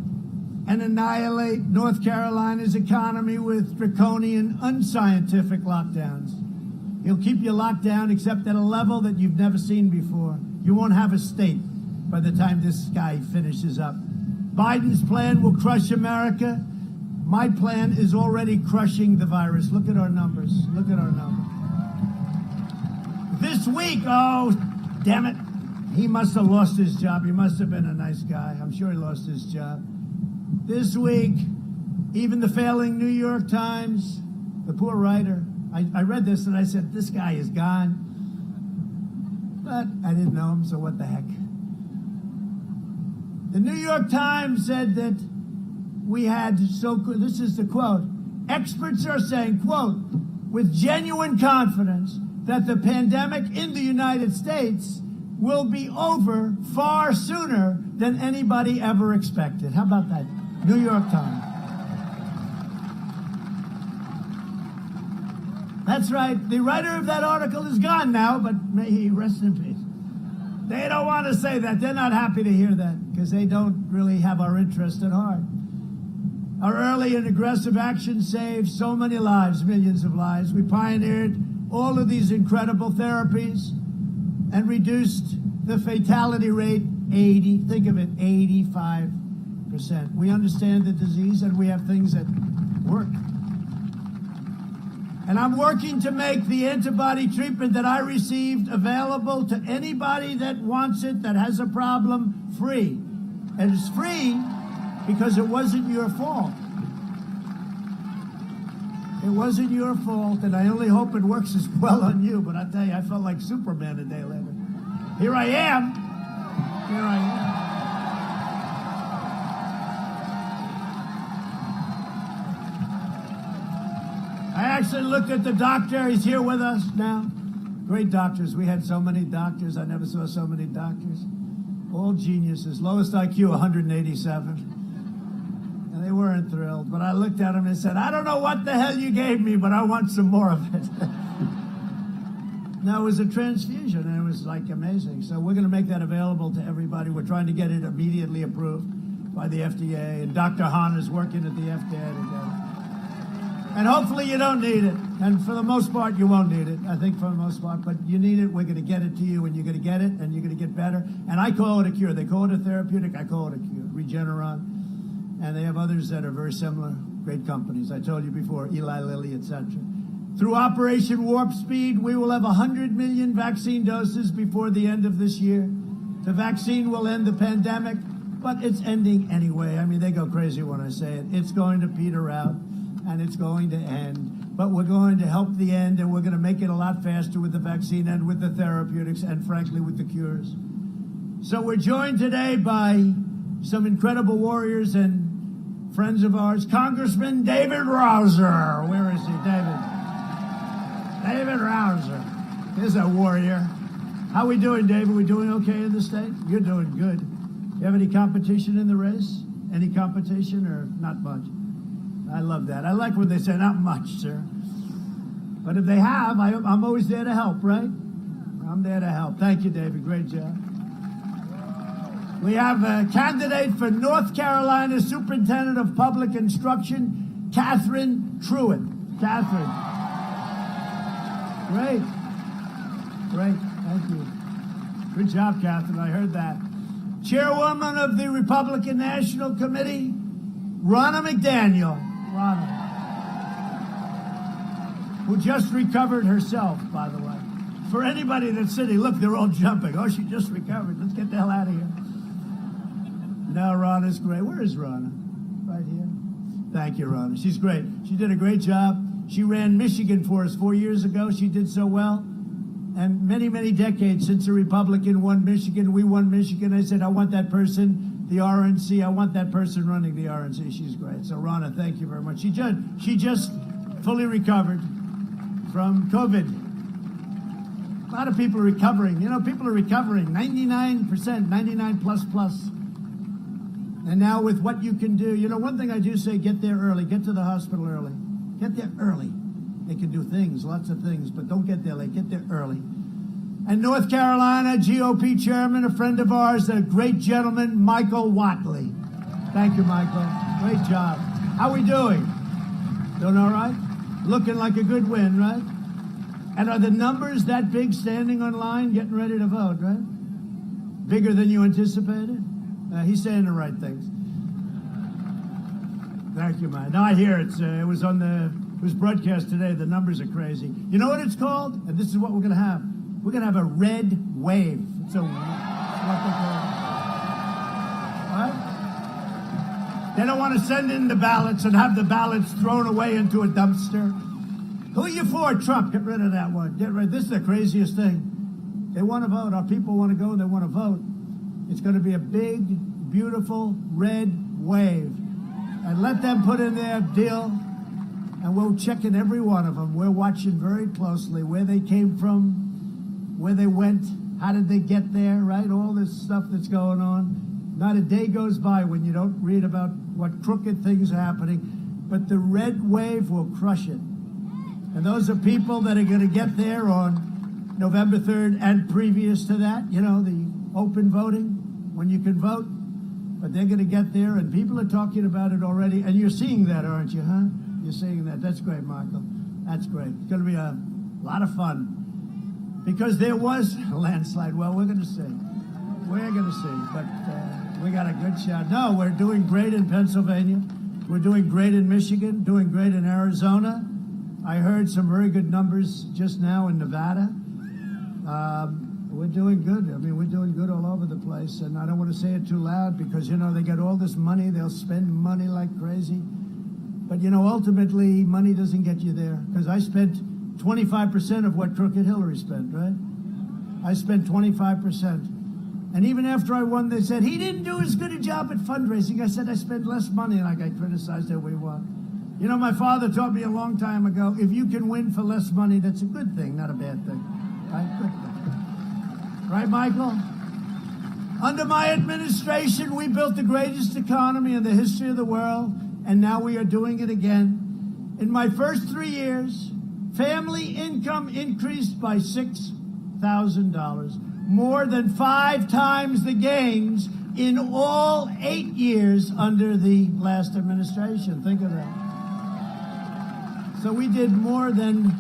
and annihilate North Carolina's economy with draconian, unscientific lockdowns. He'll keep you locked down except at a level that you've never seen before. You won't have a state by the time this guy finishes up. Biden's plan will crush America. My plan is already crushing the virus. Look at our numbers. Look at our numbers. This week, oh, damn it. He must have lost his job. He must have been a nice guy. I'm sure he lost his job. This week, even the failing New York Times, the poor writer, I read this and I said, this guy is gone. But I didn't know him, so what the heck. The New York Times said that we had this is the quote, experts are saying, quote, with genuine confidence that the pandemic in the United States will be over far sooner than anybody ever expected. How about that? New York Times. That's right. The writer of that article is gone now, but may he rest in peace. They don't want to say that. They're not happy to hear that because they don't really have our interest at heart. Our early and aggressive action saved so many lives, millions of lives. We pioneered all of these incredible therapies and reduced the fatality rate 85%. We understand the disease and we have things that work. And I'm working to make the antibody treatment that I received available to anybody that wants it, that has a problem, free. And it's free because it wasn't your fault. It wasn't your fault, and I only hope it works as well on you. But I tell you, I felt like Superman a day later. Here I am. Here I am. I actually looked at the doctor. He's here with us now. Great doctors. We had so many doctors. I never saw so many doctors. All geniuses. Lowest IQ, 187. And they weren't thrilled. But I looked at him and said, I don't know what the hell you gave me, but I want some more of it. Now, it was a transfusion, and it was, like, amazing. So we're going to make that available to everybody. We're trying to get it immediately approved by the FDA. And Dr. Hahn is working at the FDA to get it. And hopefully you don't need it. And for the most part, you won't need it, I think, for the most part. But you need it. We're going to get it to you, and you're going to get it, and you're going to get better. And I call it a cure. They call it a therapeutic. I call it a cure. Regeneron. And they have others that are very similar, great companies. I told you before, Eli Lilly, etc. Through Operation Warp Speed, we will have 100 million vaccine doses before the end of this year. The vaccine will end the pandemic, but it's ending anyway. I mean, they go crazy when I say it. It's going to peter out. And it's going to end. But we're going to help the end, and we're going to make it a lot faster with the vaccine and with the therapeutics and, frankly, with the cures. So we're joined today by some incredible warriors and friends of ours. Congressman David Rouzer. Where is he, David? David Rouzer. Here's a warrior. How we doing, David? We doing okay in the state? You're doing good. You have any competition in the race? Any competition or not much? I love that. I like when they say, not much, sir. But if they have, I'm always there to help, right? I'm there to help. Thank you, David. Great job. We have a candidate for North Carolina Superintendent of Public Instruction, Catherine Truitt. Catherine. Great. Great. Thank you. Good job, Catherine. I heard that. Chairwoman of the Republican National Committee, Ronna McDaniel. Ronna, who just recovered herself, by the way. For anybody that's sitting, look, they're all jumping. Oh, she just recovered. Let's get the hell out of here. No, Ronna's great. Where is Ronna? Right here. Thank you, Ronna. She's great. She did a great job. She ran Michigan for us 4 years ago. She did so well. and many, many decades since a Republican won Michigan, we won Michigan. I said, I want that person, the RNC, I want that person running the RNC. She's great. So, Ronna, thank you very much. She just fully recovered from COVID. A lot of people are recovering. You know, people are recovering. 99%, 99 plus. And now with what you can do, you know, one thing I do say, get there early. Get to the hospital early. Get there early. They can do things, lots of things, but don't get there late. Get there early. And North Carolina GOP chairman, a friend of ours, a great gentleman, Michael Whatley. Thank you, Michael. Great job. How we doing? Doing all right? Looking like a good win, right? And are the numbers that big standing on line getting ready to vote, right? Bigger than you anticipated? He's saying the right things. Thank you, man. Now I hear it was broadcast today. The numbers are crazy. You know what it's called? And this is what we're going to have. We're going to have a red wave. It's what they call it. Right? They don't want to send in the ballots and have the ballots thrown away into a dumpster. Who are you for, Trump? Get rid of that one. Get rid. This is the craziest thing. They want to vote. Our people want to go. They want to vote. It's going to be a big, beautiful red wave. And let them put in their deal. And we're checking every one of them. We're watching very closely where they came from, where they went, how did they get there, right? All this stuff that's going on. Not a day goes by when you don't read about what crooked things are happening. But the red wave will crush it. And those are people that are going to get there on November 3rd and previous to that, you know, the open voting, when you can vote. But they're going to get there, and people are talking about it already. And you're seeing that, aren't you, huh? You're seeing that. That's great, Michael. That's great. It's going to be a lot of fun. Because there was a landslide. Well, we're going to see. We're going to see. But we got a good shot. No, we're doing great in Pennsylvania. We're doing great in Michigan, doing great in Arizona. I heard some very good numbers just now in Nevada. We're doing good. I mean, we're doing good all over the place. And I don't want to say it too loud because, you know, they get all this money. They'll spend money like crazy. But, you know, ultimately, money doesn't get you there. Because I spent 25% of what Crooked Hillary spent, right? I spent 25%. And even after I won, they said, he didn't do as good a job at fundraising. I said, I spent less money, and I got criticized that we won. You know, my father taught me a long time ago, if you can win for less money, that's a good thing, not a bad thing. Right? Good thing. Right, Michael? Under my administration, we built the greatest economy in the history of the world, and now we are doing it again. In my first 3 years, family income increased by $6,000, more than 5 times the gains in all 8 years under the last administration. Think of that. So we did more than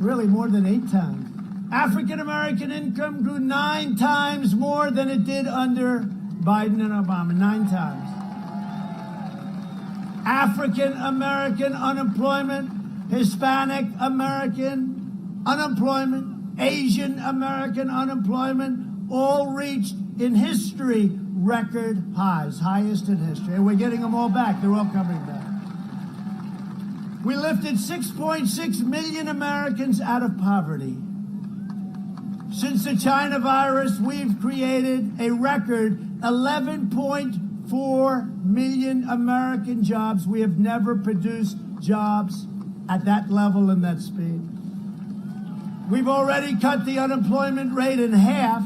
8 times. African American income grew 9 times more than it did under Biden and Obama, 9 times. African American unemployment, Hispanic American unemployment, Asian American unemployment, all reached in history record highs, highest in history. And we're getting them all back. They're all coming back. We lifted 6.6 million Americans out of poverty. Since the China virus, we've created a record 11.4 million American jobs. We have never produced jobs at that level and that speed. We've already cut the unemployment rate in half.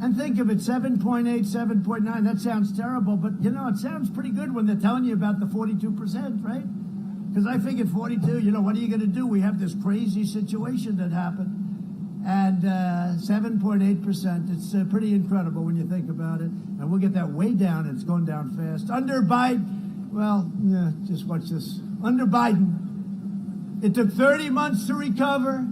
And think of it, 7.8, 7.9, that sounds terrible, but you know, it sounds pretty good when they're telling you about the 42%, right? Because I figured 42, you know, what are you going to do? We have this crazy situation that happened. And 7.8%, it's pretty incredible when you think about it. And we'll get that way down, and it's going down fast. Under Biden, well, yeah, just watch this. Under Biden, it took 30 months to recover.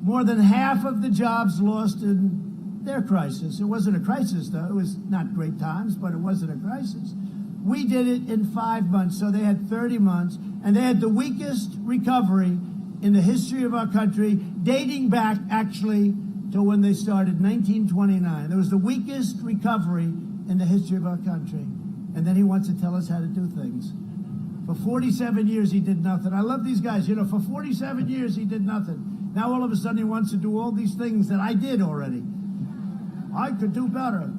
More than half of the jobs lost in their crisis. It wasn't a crisis, though. It was not great times, but it wasn't a crisis. We did it in 5 months, so they had 30 months, and they had the weakest recovery in the history of our country, dating back, actually, to when they started, 1929. There was the weakest recovery in the history of our country. And then he wants to tell us how to do things. For 47 years, he did nothing. I love these guys. You know, for 47 years, he did nothing. Now all of a sudden he wants to do all these things that I did already. I could do better.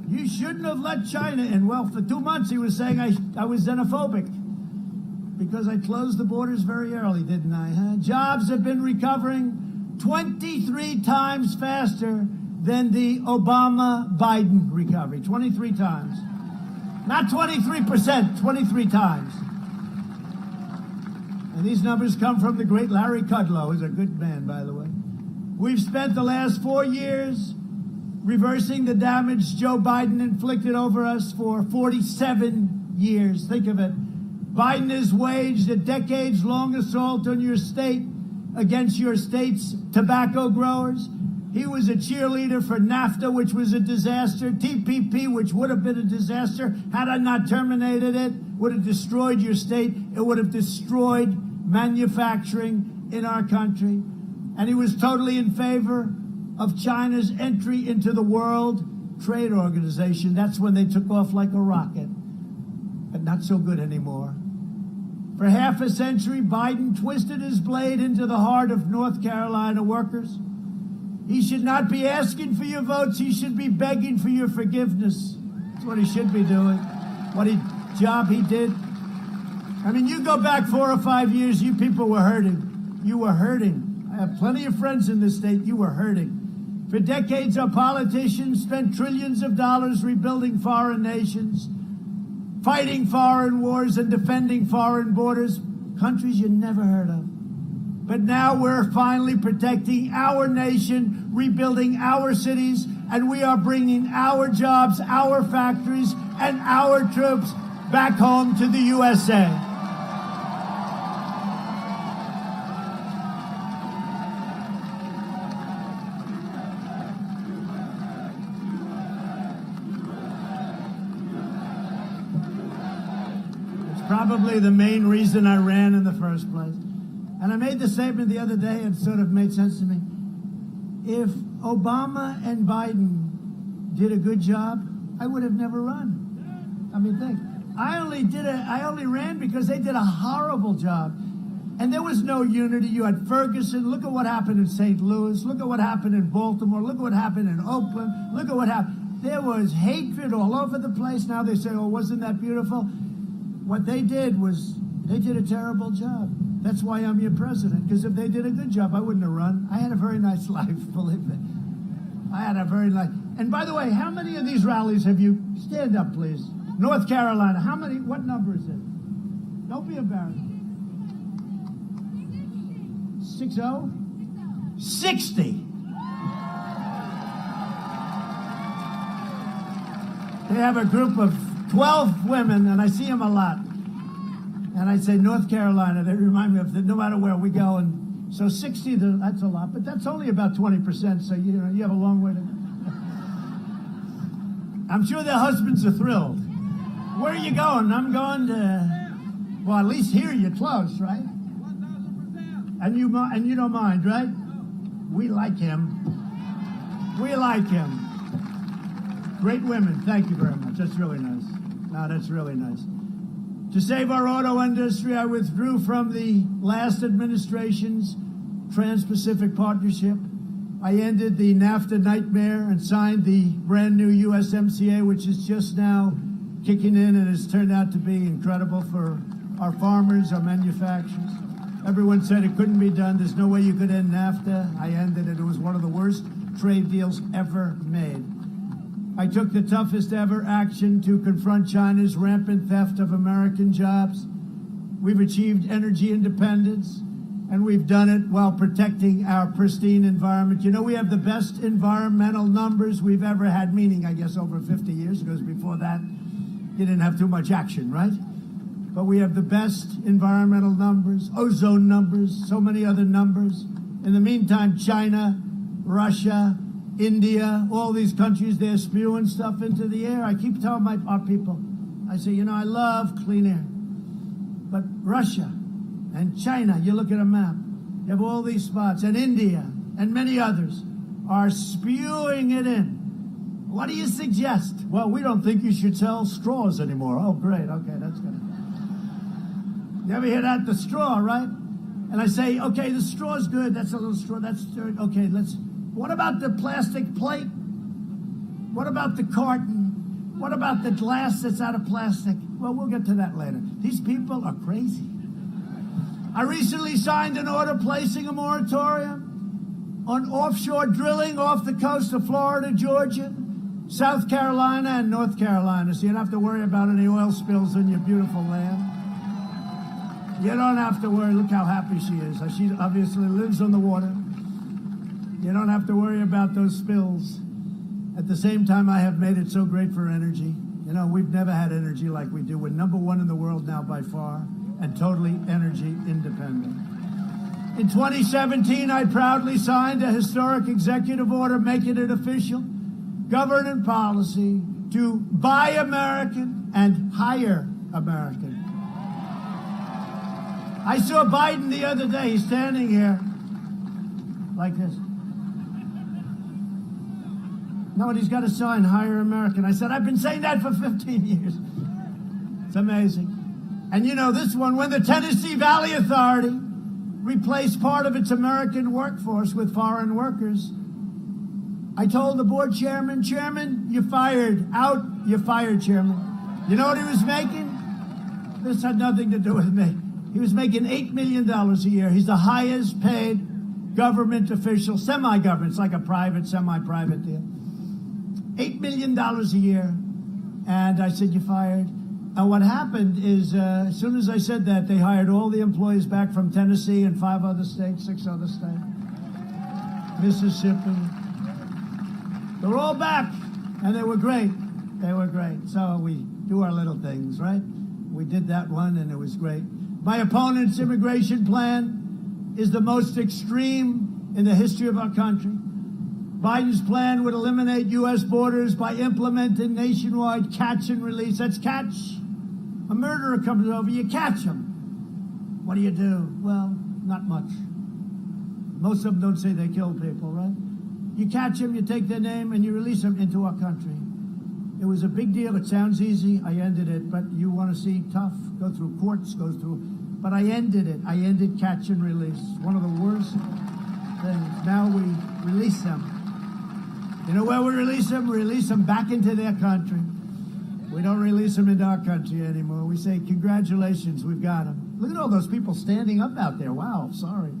You shouldn't have let China in. Well, for 2 months he was saying I was xenophobic because I closed the borders very early, didn't I? Huh? Jobs have been recovering 23 times faster than the Obama-Biden recovery. 23 times. Not 23%, 23 times. And these numbers come from the great Larry Kudlow, who's a good man, by the way. We've spent the last 4 years reversing the damage Joe Biden inflicted over us for 47 years. Think of it. Biden has waged a decades-long assault on your state against your state's tobacco growers. He was a cheerleader for NAFTA, which was a disaster. TPP, which would have been a disaster had I not terminated it, would have destroyed your state. It would have destroyed manufacturing in our country. And he was totally in favor of China's entry into the World Trade Organization. That's when they took off like a rocket. But not so good anymore. For half a century, Biden twisted his blade into the heart of North Carolina workers. He should not be asking for your votes. He should be begging for your forgiveness. That's what he should be doing. What job he did. I mean, you go back 4 or 5 years, you people were hurting. You were hurting. I have plenty of friends in this state. You were hurting. For decades, our politicians spent trillions of dollars rebuilding foreign nations, fighting foreign wars and defending foreign borders, countries you never heard of. But now we're finally protecting our nation, rebuilding our cities, and we are bringing our jobs, our factories, and our troops back home to the USA. It's probably the main reason I ran in the first place. And I made the statement the other day, and sort of made sense to me. If Obama and Biden did a good job, I would have never run. I mean, think. I only ran because they did a horrible job. And there was no unity. You had Ferguson. Look at what happened in St. Louis. Look at what happened in Baltimore. Look at what happened in Oakland. Look at what happened. There was hatred all over the place. Now they say, oh, wasn't that beautiful? What they did was, they did a terrible job. That's why I'm your president, because if they did a good job, I wouldn't have run. I had a very nice life, believe me. I had a very nice... And by the way, how many of these rallies have you... Stand up, please. North Carolina, how many... What number is it? Don't be embarrassed. 60? 60! They have a group of 12 women, and I see them a lot. And I say, North Carolina, they remind me of that no matter where we go. And so 60, that's a lot, but that's only about 20%, so you have a long way to go. I'm sure their husbands are thrilled. Where are you going? I'm going to, well, at least here you're close, right? 1,000%. And you don't mind, right? We like him. We like him. Great women. Thank you very much. That's really nice. No, that's really nice. To save our auto industry, I withdrew from the last administration's Trans-Pacific Partnership. I ended the NAFTA nightmare and signed the brand new USMCA, which is just now kicking in and has turned out to be incredible for our farmers, our manufacturers. Everyone said it couldn't be done. There's no way you could end NAFTA. I ended it. It was one of the worst trade deals ever made. I took the toughest ever action to confront China's rampant theft of American jobs. We've achieved energy independence, and we've done it while protecting our pristine environment. You know, we have the best environmental numbers we've ever had, meaning, I guess, over 50 years, because before that, you didn't have too much action, right? But we have the best environmental numbers, ozone numbers, so many other numbers. In the meantime, China, Russia, India, all these countries, they're spewing stuff into the air. I keep telling our people, I say, you know, I love clean air. But Russia and China, you look at a map, you have all these spots, and India and many others are spewing it in. What do you suggest? Well, we don't think you should sell straws anymore. Oh, great. Okay, that's good. You ever hear that? The straw, right? And I say, okay, the straw's good. That's a little straw. That's dirt. Okay, what about the plastic plate? What about the carton? What about the glass that's out of plastic? Well, we'll get to that later. These people are crazy. I recently signed an order placing a moratorium on offshore drilling off the coast of Florida, Georgia, South Carolina, and North Carolina, so you don't have to worry about any oil spills in your beautiful land. You don't have to worry. Look how happy she is. She obviously lives on the water. You don't have to worry about those spills. At the same time, I have made it so great for energy. You know, we've never had energy like we do. We're number one in the world now by far, and totally energy independent. In 2017, I proudly signed a historic executive order making it official government policy to buy American and hire American. I saw Biden the other day. He's standing here like this. No, and he's got a sign, hire American. I said, I've been saying that for 15 years. It's amazing. And you know this one, when the Tennessee Valley Authority replaced part of its American workforce with foreign workers, I told the board chairman, you're fired. Out, you're fired, Chairman. You know what he was making? This had nothing to do with me. He was making $8 million a year. He's the highest paid government official, semi-government. It's like a private, semi-private deal. $8 million a year. And I said, you're fired. And what happened is, as soon as I said that, they hired all the employees back from Tennessee and 5 other states, 6 other states, Mississippi. They're all back, and they were great. They were great. So we do our little things, right? We did that one, and it was great. My opponent's immigration plan is the most extreme in the history of our country. Biden's plan would eliminate U.S. borders by implementing nationwide catch and release. That's catch. A murderer comes over, you catch him. What do you do? Well, not much. Most of them don't say they kill people, right? You catch them, you take their name, and you release them into our country. It was a big deal. It sounds easy. I ended it. But you want to see tough? Go through courts, go through. But I ended it. I ended catch and release. One of the worst things. Now we release them. You know where we release them? We release them back into their country. We don't release them into our country anymore. We say, congratulations, we've got them. Look at all those people standing up out there. Wow, sorry.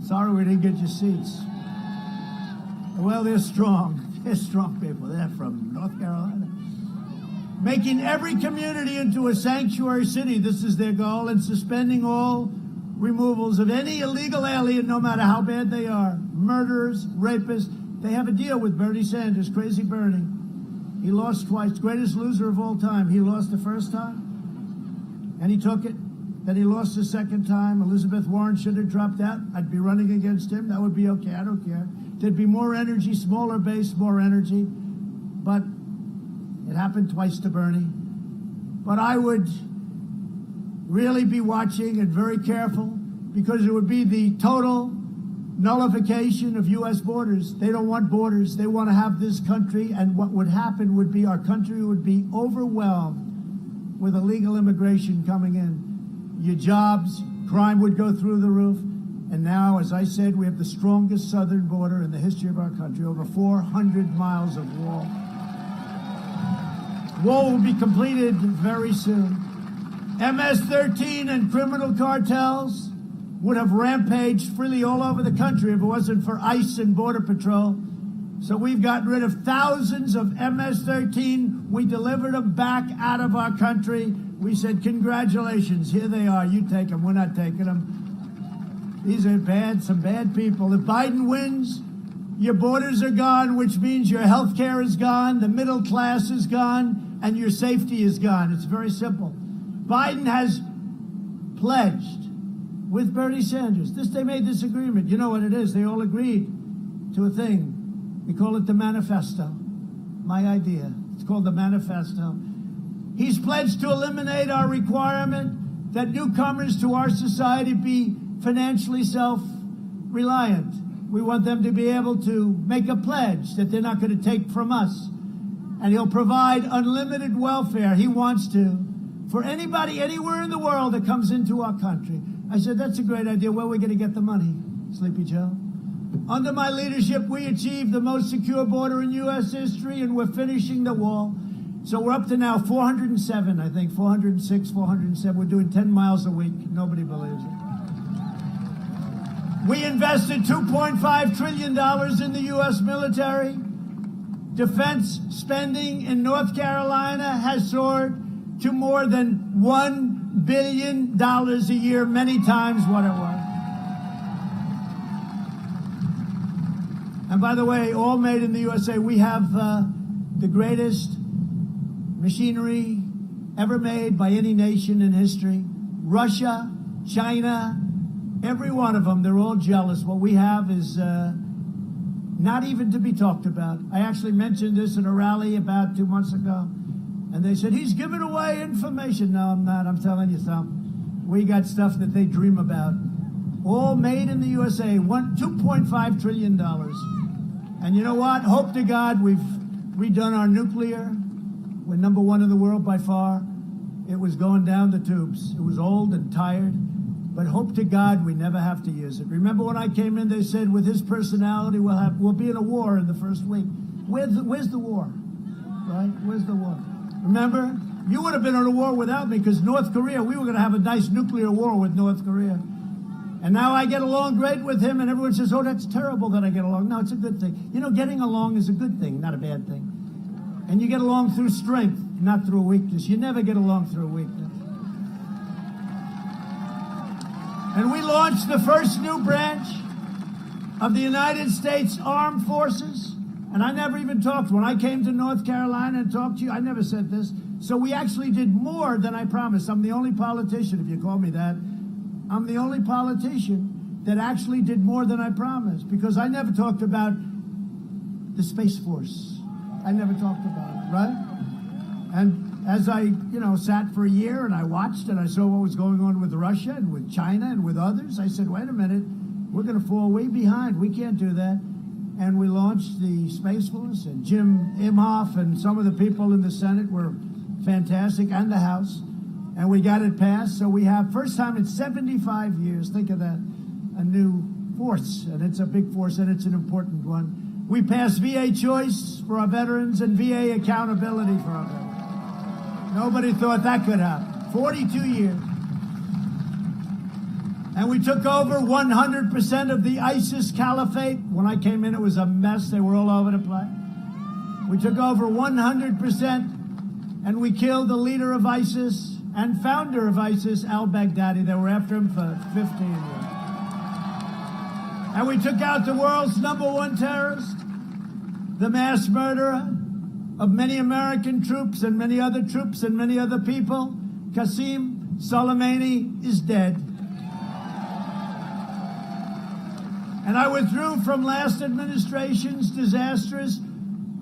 Sorry we didn't get your seats. Well, they're strong. They're strong people. They're from North Carolina. Making every community into a sanctuary city. This is their goal. And suspending all removals of any illegal alien, no matter how bad they are. Murderers, rapists. They have a deal with Bernie Sanders, Crazy Bernie. He lost twice. Greatest loser of all time. He lost the first time, and he took it. Then he lost the second time. Elizabeth Warren should have dropped out. I'd be running against him. That would be okay. I don't care. There'd be more energy, smaller base, more energy. But it happened twice to Bernie. But I would really be watching and very careful, because it would be the total nullification of U.S. borders. They don't want borders. They want to have this country, and what would happen would be our country would be overwhelmed with illegal immigration coming in. Your jobs, crime would go through the roof. And now, as I said, we have the strongest southern border in the history of our country, over 400 miles of wall. Wall will be completed very soon. MS-13 and criminal cartels would have rampaged freely all over the country if it wasn't for ICE and Border Patrol. So we've gotten rid of thousands of MS-13. We delivered them back out of our country. We said, congratulations, here they are. You take them. We're not taking them. These are bad, some bad people. If Biden wins, your borders are gone, which means your health care is gone, the middle class is gone, and your safety is gone. It's very simple. Biden has pledged with Bernie Sanders. They made this agreement. You know what it is. They all agreed to a thing. We call it the manifesto. My idea. It's called the manifesto. He's pledged to eliminate our requirement that newcomers to our society be financially self-reliant. We want them to be able to make a pledge that they're not going to take from us. And he'll provide unlimited welfare. He wants to, for anybody anywhere in the world that comes into our country. I said, that's a great idea. Where are we going to get the money, Sleepy Joe? Under my leadership, we achieved the most secure border in U.S. history, and we're finishing the wall. So we're up to now 407, I think, 406, 407. We're doing 10 miles a week. Nobody believes it. We invested $2.5 trillion in the U.S. military. Defense spending in North Carolina has soared to more than $1 billion a year, many times what it was. And by the way, all made in the USA. We have the greatest machinery ever made by any nation in history. Russia, China, every one of them, they're all jealous. What we have is not even to be talked about. I actually mentioned this in a rally about 2 months ago, and they said, he's giving away information. No, I'm not. I'm telling you something. We got stuff that they dream about. All made in the USA, $2.5 trillion. And you know what? Hope to God we've redone our nuclear. We're number one in the world by far. It was going down the tubes. It was old and tired. But hope to God we never have to use it. Remember when I came in, they said with his personality, we'll be in a war in the first week. Where's the war? Right? Where's the war? Remember? You would have been in a war without me, because North Korea, we were going to have a nice nuclear war with North Korea. And now I get along great with him, and everyone says, oh, that's terrible that I get along. No, it's a good thing. You know, getting along is a good thing, not a bad thing. And you get along through strength, not through weakness. You never get along through weakness. And we launched the first new branch of the United States Armed Forces. And I never even talked. When I came to North Carolina and talked to you, I never said this. So we actually did more than I promised. I'm the only politician, if you call me that. I'm the only politician that actually did more than I promised, because I never talked about the Space Force. I never talked about it, right? And as I, sat for a year and I watched and I saw what was going on with Russia and with China and with others, I said, wait a minute, we're going to fall way behind. We can't do that. And we launched the Space Force, and Jim Imhoff and some of the people in the Senate were fantastic, and the House. And we got it passed. So we have, first time in 75 years, think of that, a new force. And it's a big force, and it's an important one. We passed VA choice for our veterans and VA accountability for our veterans. Nobody thought that could happen. 42 years. And we took over 100% of the ISIS caliphate. When I came in, it was a mess. They were all over the place. We took over 100%, and we killed the leader of ISIS and founder of ISIS, al-Baghdadi. They were after him for 15 years. And we took out the world's #1 terrorist, the mass murderer of many American troops and many other troops and many other people. Qasem Soleimani is dead. And I withdrew from last administration's disastrous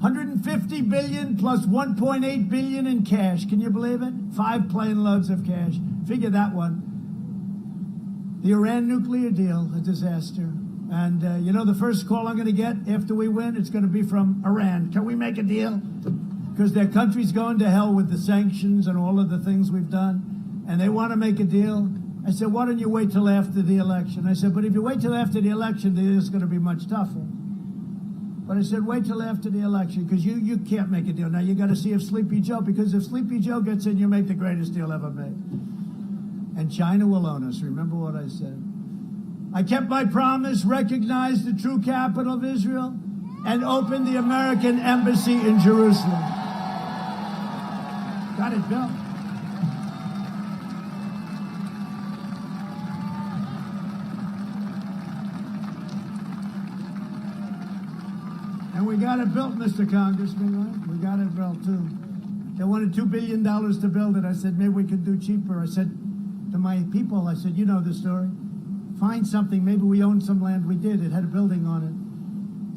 $150 billion plus $1.8 billion in cash. Can you believe it? 5 plane loads of cash. Figure that one. The Iran nuclear deal, a disaster. And the first call I'm going to get after we win, it's going to be from Iran. Can we make a deal? Because their country's going to hell with the sanctions and all of the things we've done. And they want to make a deal. I said, why don't you wait till after the election? I said, but if you wait till after the election, the deal's going to be much tougher. But I said, wait till after the election, because you can't make a deal. Now you got to see if Sleepy Joe, because if Sleepy Joe gets in, you make the greatest deal ever made. And China will own us. Remember what I said. I kept my promise, recognized the true capital of Israel, and opened the American embassy in Jerusalem. Got it built. And we got it built, Mr. Congressman, right? We got it built, too. They wanted $2 billion to build it. I said, maybe we could do cheaper. I said to my people, I said, you know the story. Find something. Maybe we own some land. We did. It had a building on it.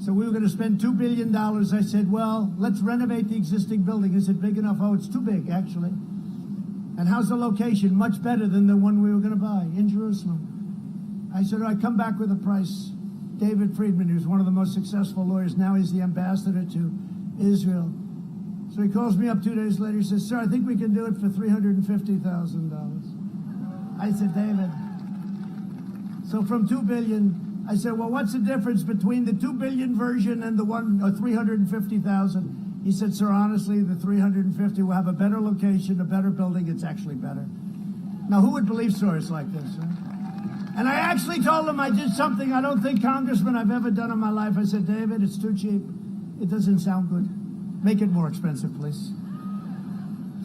So we were going to spend $2 billion. I said, well, let's renovate the existing building. Is it big enough? Oh, it's too big, actually. And how's the location? Much better than the one we were going to buy in Jerusalem. I said, all right, come back with a price. David Friedman, who's one of the most successful lawyers, now he's the ambassador to Israel. So he calls me up 2 days later. He says, sir, I think we can do it for $350,000. I said, David, So from 2 billion, I said, well, what's the difference between the 2 billion version and the 350,000? He said, sir, honestly, the 350 will have a better location, a better building. It's actually better. Now, who would believe stories like this? Huh? And I actually told him I did something I don't think, Congressman, I've ever done in my life. I said, David, it's too cheap. It doesn't sound good. Make it more expensive, please.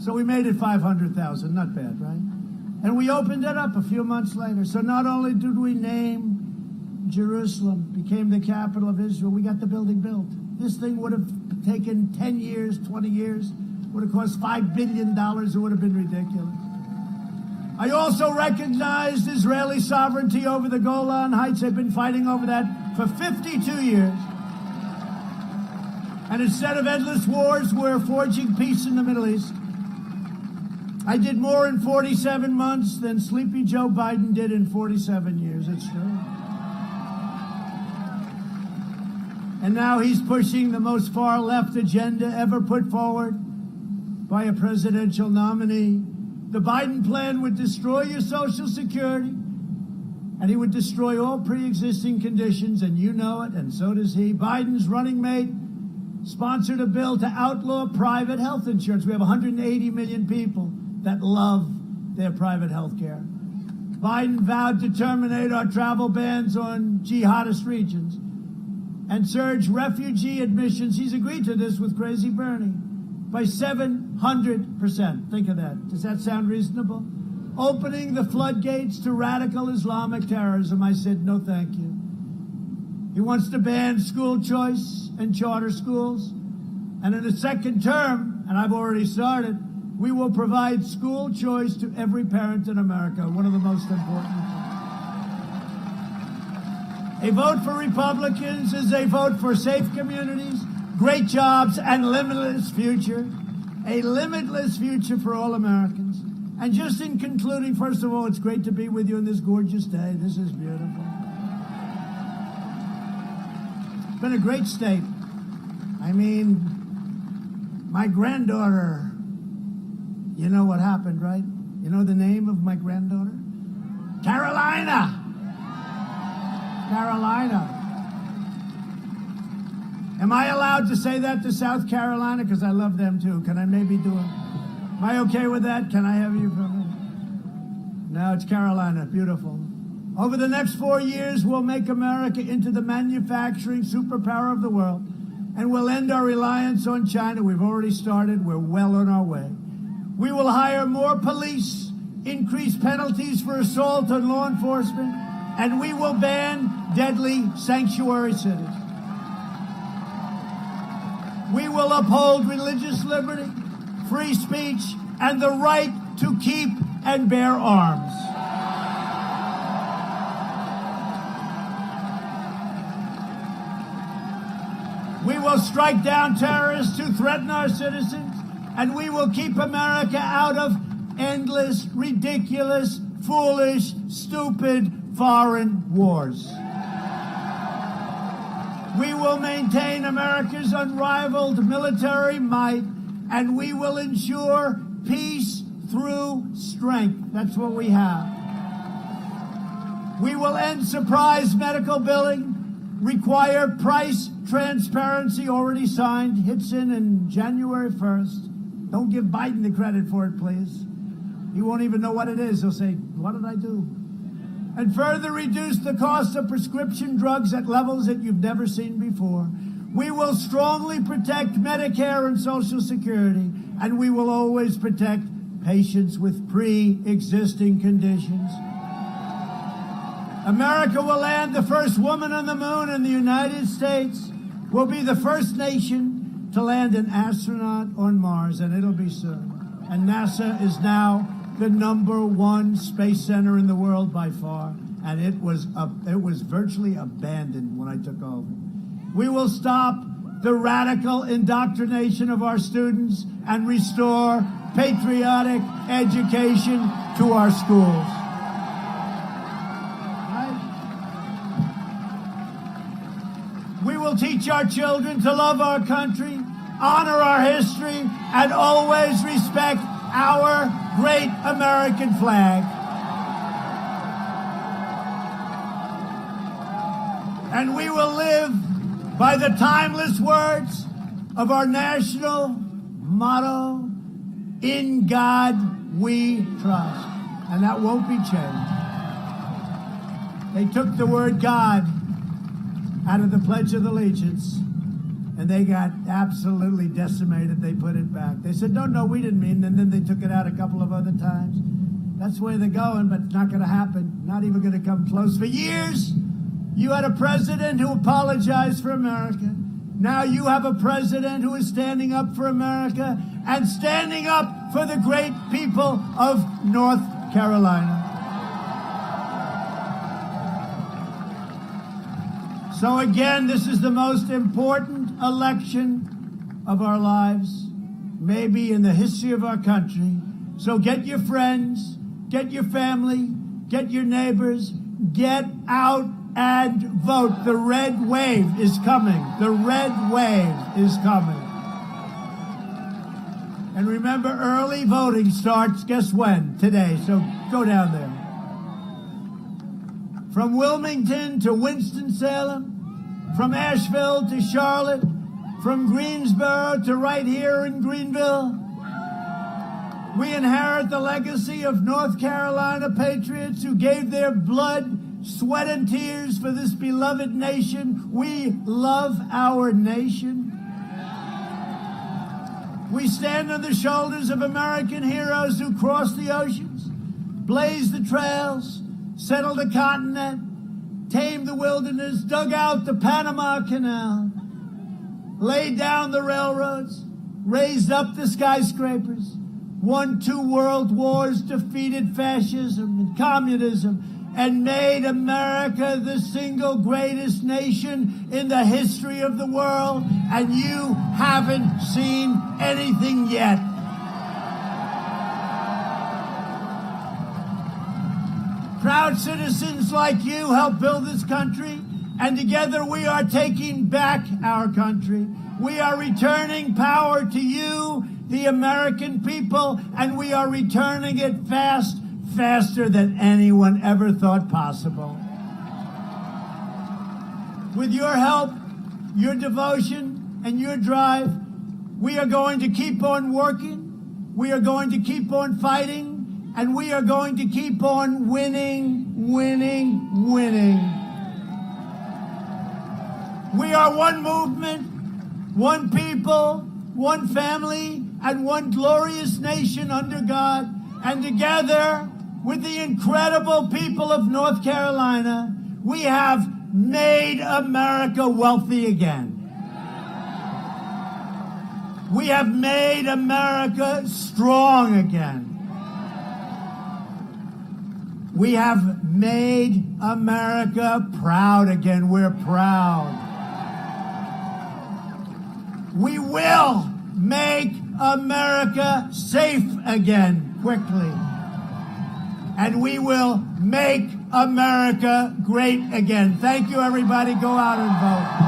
So we made it 500,000. Not bad, right? And we opened it up a few months later. So not only did we name Jerusalem, became the capital of Israel, we got the building built. This thing would have taken 10 years, 20 years, would have cost $5 billion. It would have been ridiculous. I also recognized Israeli sovereignty over the Golan Heights. They've been fighting over that for 52 years. And instead of endless wars, we're forging peace in the Middle East. I did more in 47 months than Sleepy Joe Biden did in 47 years. It's true. And now he's pushing the most far-left agenda ever put forward by a presidential nominee. The Biden plan would destroy your Social Security, and he would destroy all pre-existing conditions, and you know it, and so does he. Biden's running mate sponsored a bill to outlaw private health insurance. We have 180 million people that love their private health care. Biden vowed to terminate our travel bans on jihadist regions and surge refugee admissions. He's agreed to this with Crazy Bernie by 700%. Think of that. Does that sound reasonable? Opening the floodgates to radical Islamic terrorism. I said, no, thank you. He wants to ban school choice and charter schools. And in the second term, and I've already started, we will provide school choice to every parent in America, one of the most important things. A vote for Republicans is a vote for safe communities, great jobs, and limitless future. A limitless future for all Americans. And just in concluding, first of all, it's great to be with you on this gorgeous day. This is beautiful. It's been a great state. I mean, my granddaughter, you know what happened, right? You know the name of my granddaughter? Carolina. Carolina. Am I allowed to say that to South Carolina? Because I love them too. Can I maybe do it? Am I okay with that? Can I have you from it? No, it's Carolina. Beautiful. Over the next 4 years, we'll make America into the manufacturing superpower of the world. And we'll end our reliance on China. We've already started. We're well on our way. We will hire more police, increase penalties for assault on law enforcement, and we will ban deadly sanctuary cities. We will uphold religious liberty, free speech, and the right to keep and bear arms. We will strike down terrorists who threaten our citizens, and we will keep America out of endless, ridiculous, foolish, stupid foreign wars. We will maintain America's unrivaled military might, and we will ensure peace through strength. That's what we have. We will end surprise medical billing, require price transparency, already signed, hits in January 1st. Don't give Biden the credit for it, please. He won't even know what it is. He'll say, what did I do? And further reduce the cost of prescription drugs at levels that you've never seen before. We will strongly protect Medicare and Social Security, and we will always protect patients with pre-existing conditions. America will land the first woman on the moon, and the United States will be the first nation to land an astronaut on Mars, and it'll be soon. And NASA is now the #1 space center in the world by far, and it was virtually abandoned when I took over. We will stop the radical indoctrination of our students and restore patriotic education to our schools. We will teach our children to love our country, honor our history, and always respect our great American flag. And we will live by the timeless words of our national motto, "In God we trust." And that won't be changed. They took the word God out of the Pledge of Allegiance, and they got absolutely decimated. They put it back. They said, no, we didn't mean, and then they took it out a couple of other times. That's where they're going, but it's not going to happen. Not even going to come close. For years, you had a president who apologized for America. Now you have a president who is standing up for America and standing up for the great people of North Carolina. So again, this is the most important election of our lives, maybe in the history of our country. So get your friends, get your family, get your neighbors, get out and vote. The red wave is coming. The red wave is coming. And remember, early voting starts, guess when? Today. So go down there. From Wilmington to Winston-Salem, from Asheville to Charlotte, from Greensboro to right here in Greenville, we inherit the legacy of North Carolina patriots who gave their blood, sweat, and tears for this beloved nation. We love our nation. We stand on the shoulders of American heroes who crossed the oceans, blazed the trails, settled the continent, tamed the wilderness, dug out the Panama Canal, laid down the railroads, raised up the skyscrapers, won 2 world wars, defeated fascism and communism, and made America the single greatest nation in the history of the world. And you haven't seen anything yet. Proud citizens like you help build this country, and together we are taking back our country. We are returning power to you, the American people, and we are returning it faster than anyone ever thought possible. With your help, your devotion, and your drive, we are going to keep on working, we are going to keep on fighting, and we are going to keep on winning, winning, winning. We are one movement, one people, one family, and one glorious nation under God. And together with the incredible people of North Carolina, we have made America wealthy again. We have made America strong again. We have made America proud again. We're proud. We will make America safe again quickly. And we will make America great again. Thank you, everybody. Go out and vote.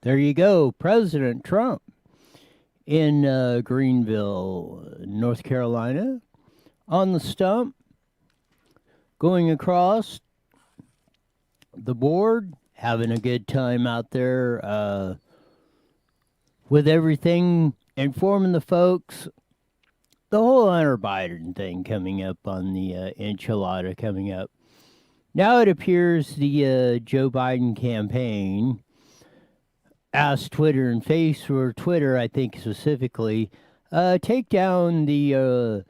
There you go, President Trump in Greenville, North Carolina, on the stump, going across the board, having a good time out there with everything, informing the folks. The whole Hunter Biden thing coming up on the enchilada coming up. Now it appears the Joe Biden campaign asked Twitter and Facebook, or Twitter, I think specifically, take down the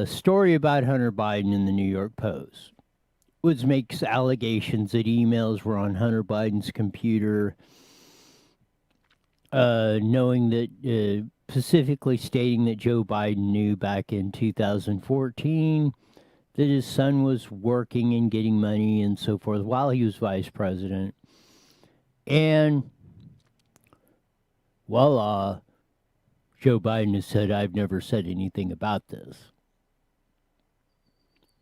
story about Hunter Biden in the New York Post, which makes allegations that emails were on Hunter Biden's computer, knowing that specifically stating that Joe Biden knew back in 2014 that his son was working and getting money and so forth while he was vice president. And voila, Joe Biden has said, I've never said anything about this.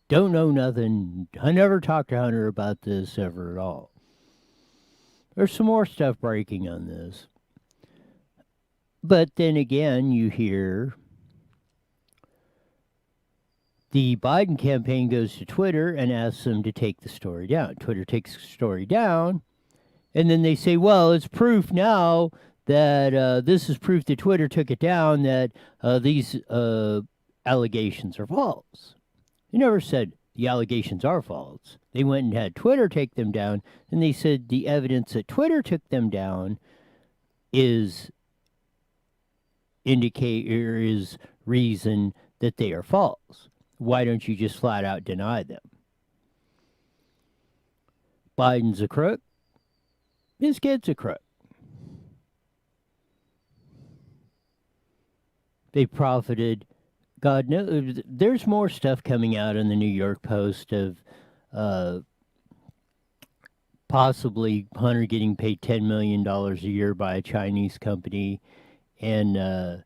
Don't know nothing. I never talked to Hunter about this ever at all. There's some more stuff breaking on this. But then again, you hear the Biden campaign goes to Twitter and asks them to take the story down. Twitter takes the story down, and then they say, well, it's proof now that this is proof that Twitter took it down, that these allegations are false. They never said the allegations are false. They went and had Twitter take them down, and they said the evidence that Twitter took them down is reason that they are false. Why don't you just flat out deny them? Biden's a crook. His kid's a crook. They profited. God knows. There's more stuff coming out in the New York Post of possibly Hunter getting paid $10 million a year by a Chinese company. And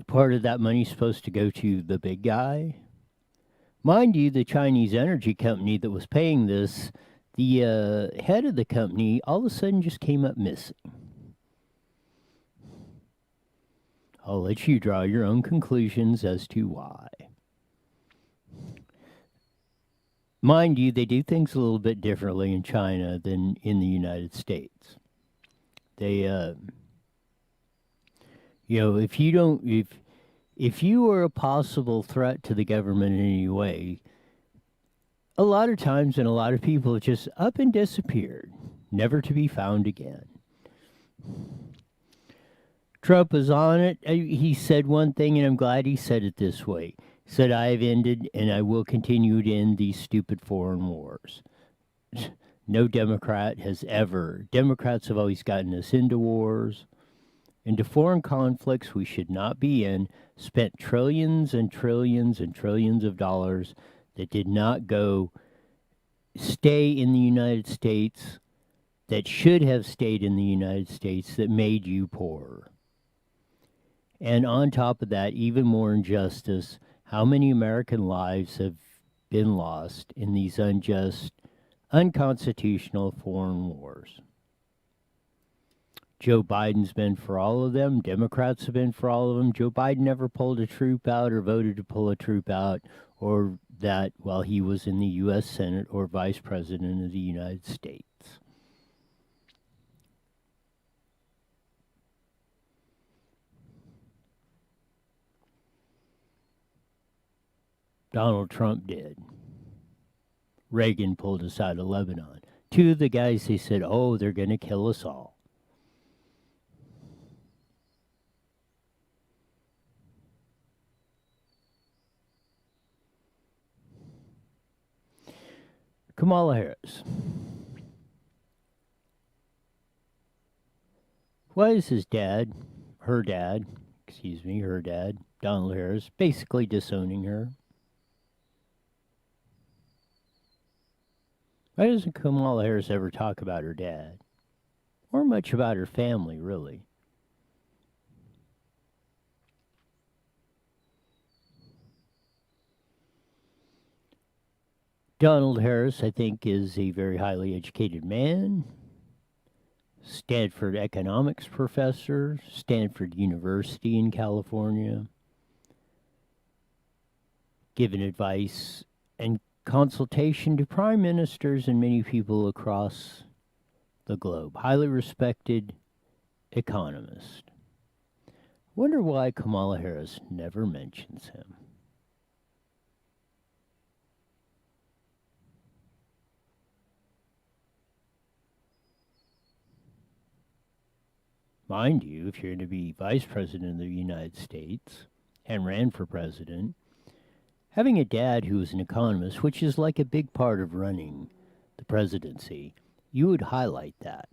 part of that money is supposed to go to the big guy. Mind you, the Chinese energy company that was paying this, the head of the company all of a sudden just came up missing. I'll let you draw your own conclusions as to why. Mind you, they do things a little bit differently in China than in the United States. They, if you are a possible threat to the government in any way, a lot of times and a lot of people have just up and disappeared, never to be found again. Trump is on it. He said one thing, and I'm glad he said it this way. He said, I have ended and I will continue to end these stupid foreign wars. No Democrat has ever. Democrats have always gotten us into wars, into foreign conflicts we should not be in, spent trillions and trillions and trillions of dollars that did not go stay in the United States, that should have stayed in the United States, that made you poorer. And on top of that, even more injustice, how many American lives have been lost in these unjust, unconstitutional foreign wars? Joe Biden's been for all of them. Democrats have been for all of them. Joe Biden never pulled a troop out or voted to pull a troop out, or that while he was in the U.S. Senate or Vice President of the United States. Donald Trump did. Reagan pulled us out of Lebanon. Two of the guys, they said, oh, they're going to kill us all. Kamala Harris. Why is her dad, Donald Harris, basically disowning her? Why doesn't Kamala Harris ever talk about her dad? Or much about her family, really? Donald Harris, I think, is a very highly educated man. Stanford economics professor, Stanford University in California. Given advice and consultation to prime ministers and many people across the globe. Highly respected economist. Wonder why Kamala Harris never mentions him. Mind you, if you're going to be vice president of the United States and ran for president, having a dad who was an economist, which is like a big part of running the presidency, you would highlight that.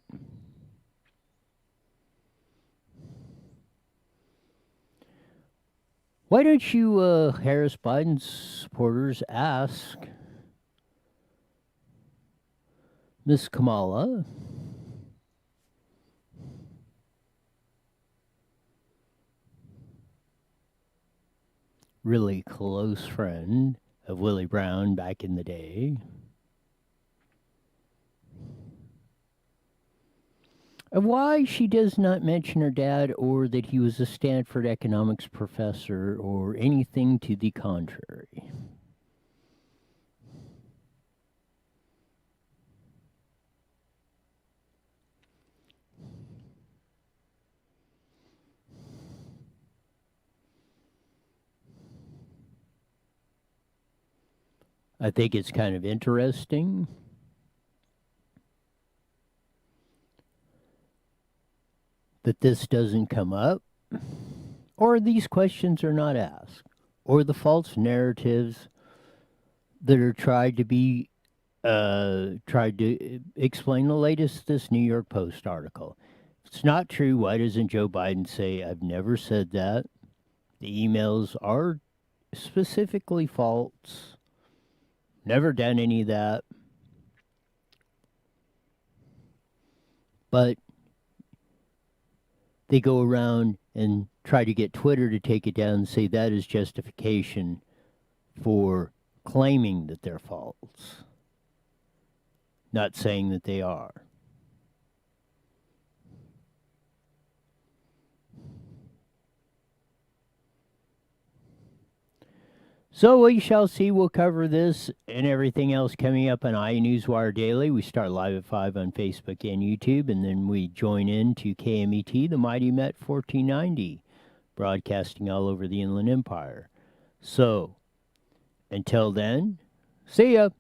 Why don't you, Harris Biden supporters, ask Miss Kamala really close friend of Willie Brown back in the day, of why she does not mention her dad or that he was a Stanford economics professor or anything to the contrary. I think it's kind of interesting that this doesn't come up, or these questions are not asked, or the false narratives that are tried to explain the latest this New York Post article. If it's not true, why doesn't Joe Biden say, I've never said that? The emails are specifically false. Never done any of that. But they go around and try to get Twitter to take it down and say that is justification for claiming that they're false, not saying that they are. So we shall see. We'll cover this and everything else coming up on iNewsWire Daily. We start live at 5 on Facebook and YouTube, and then we join in to KMET, the Mighty Met 1490, broadcasting all over the Inland Empire. So, until then, see ya.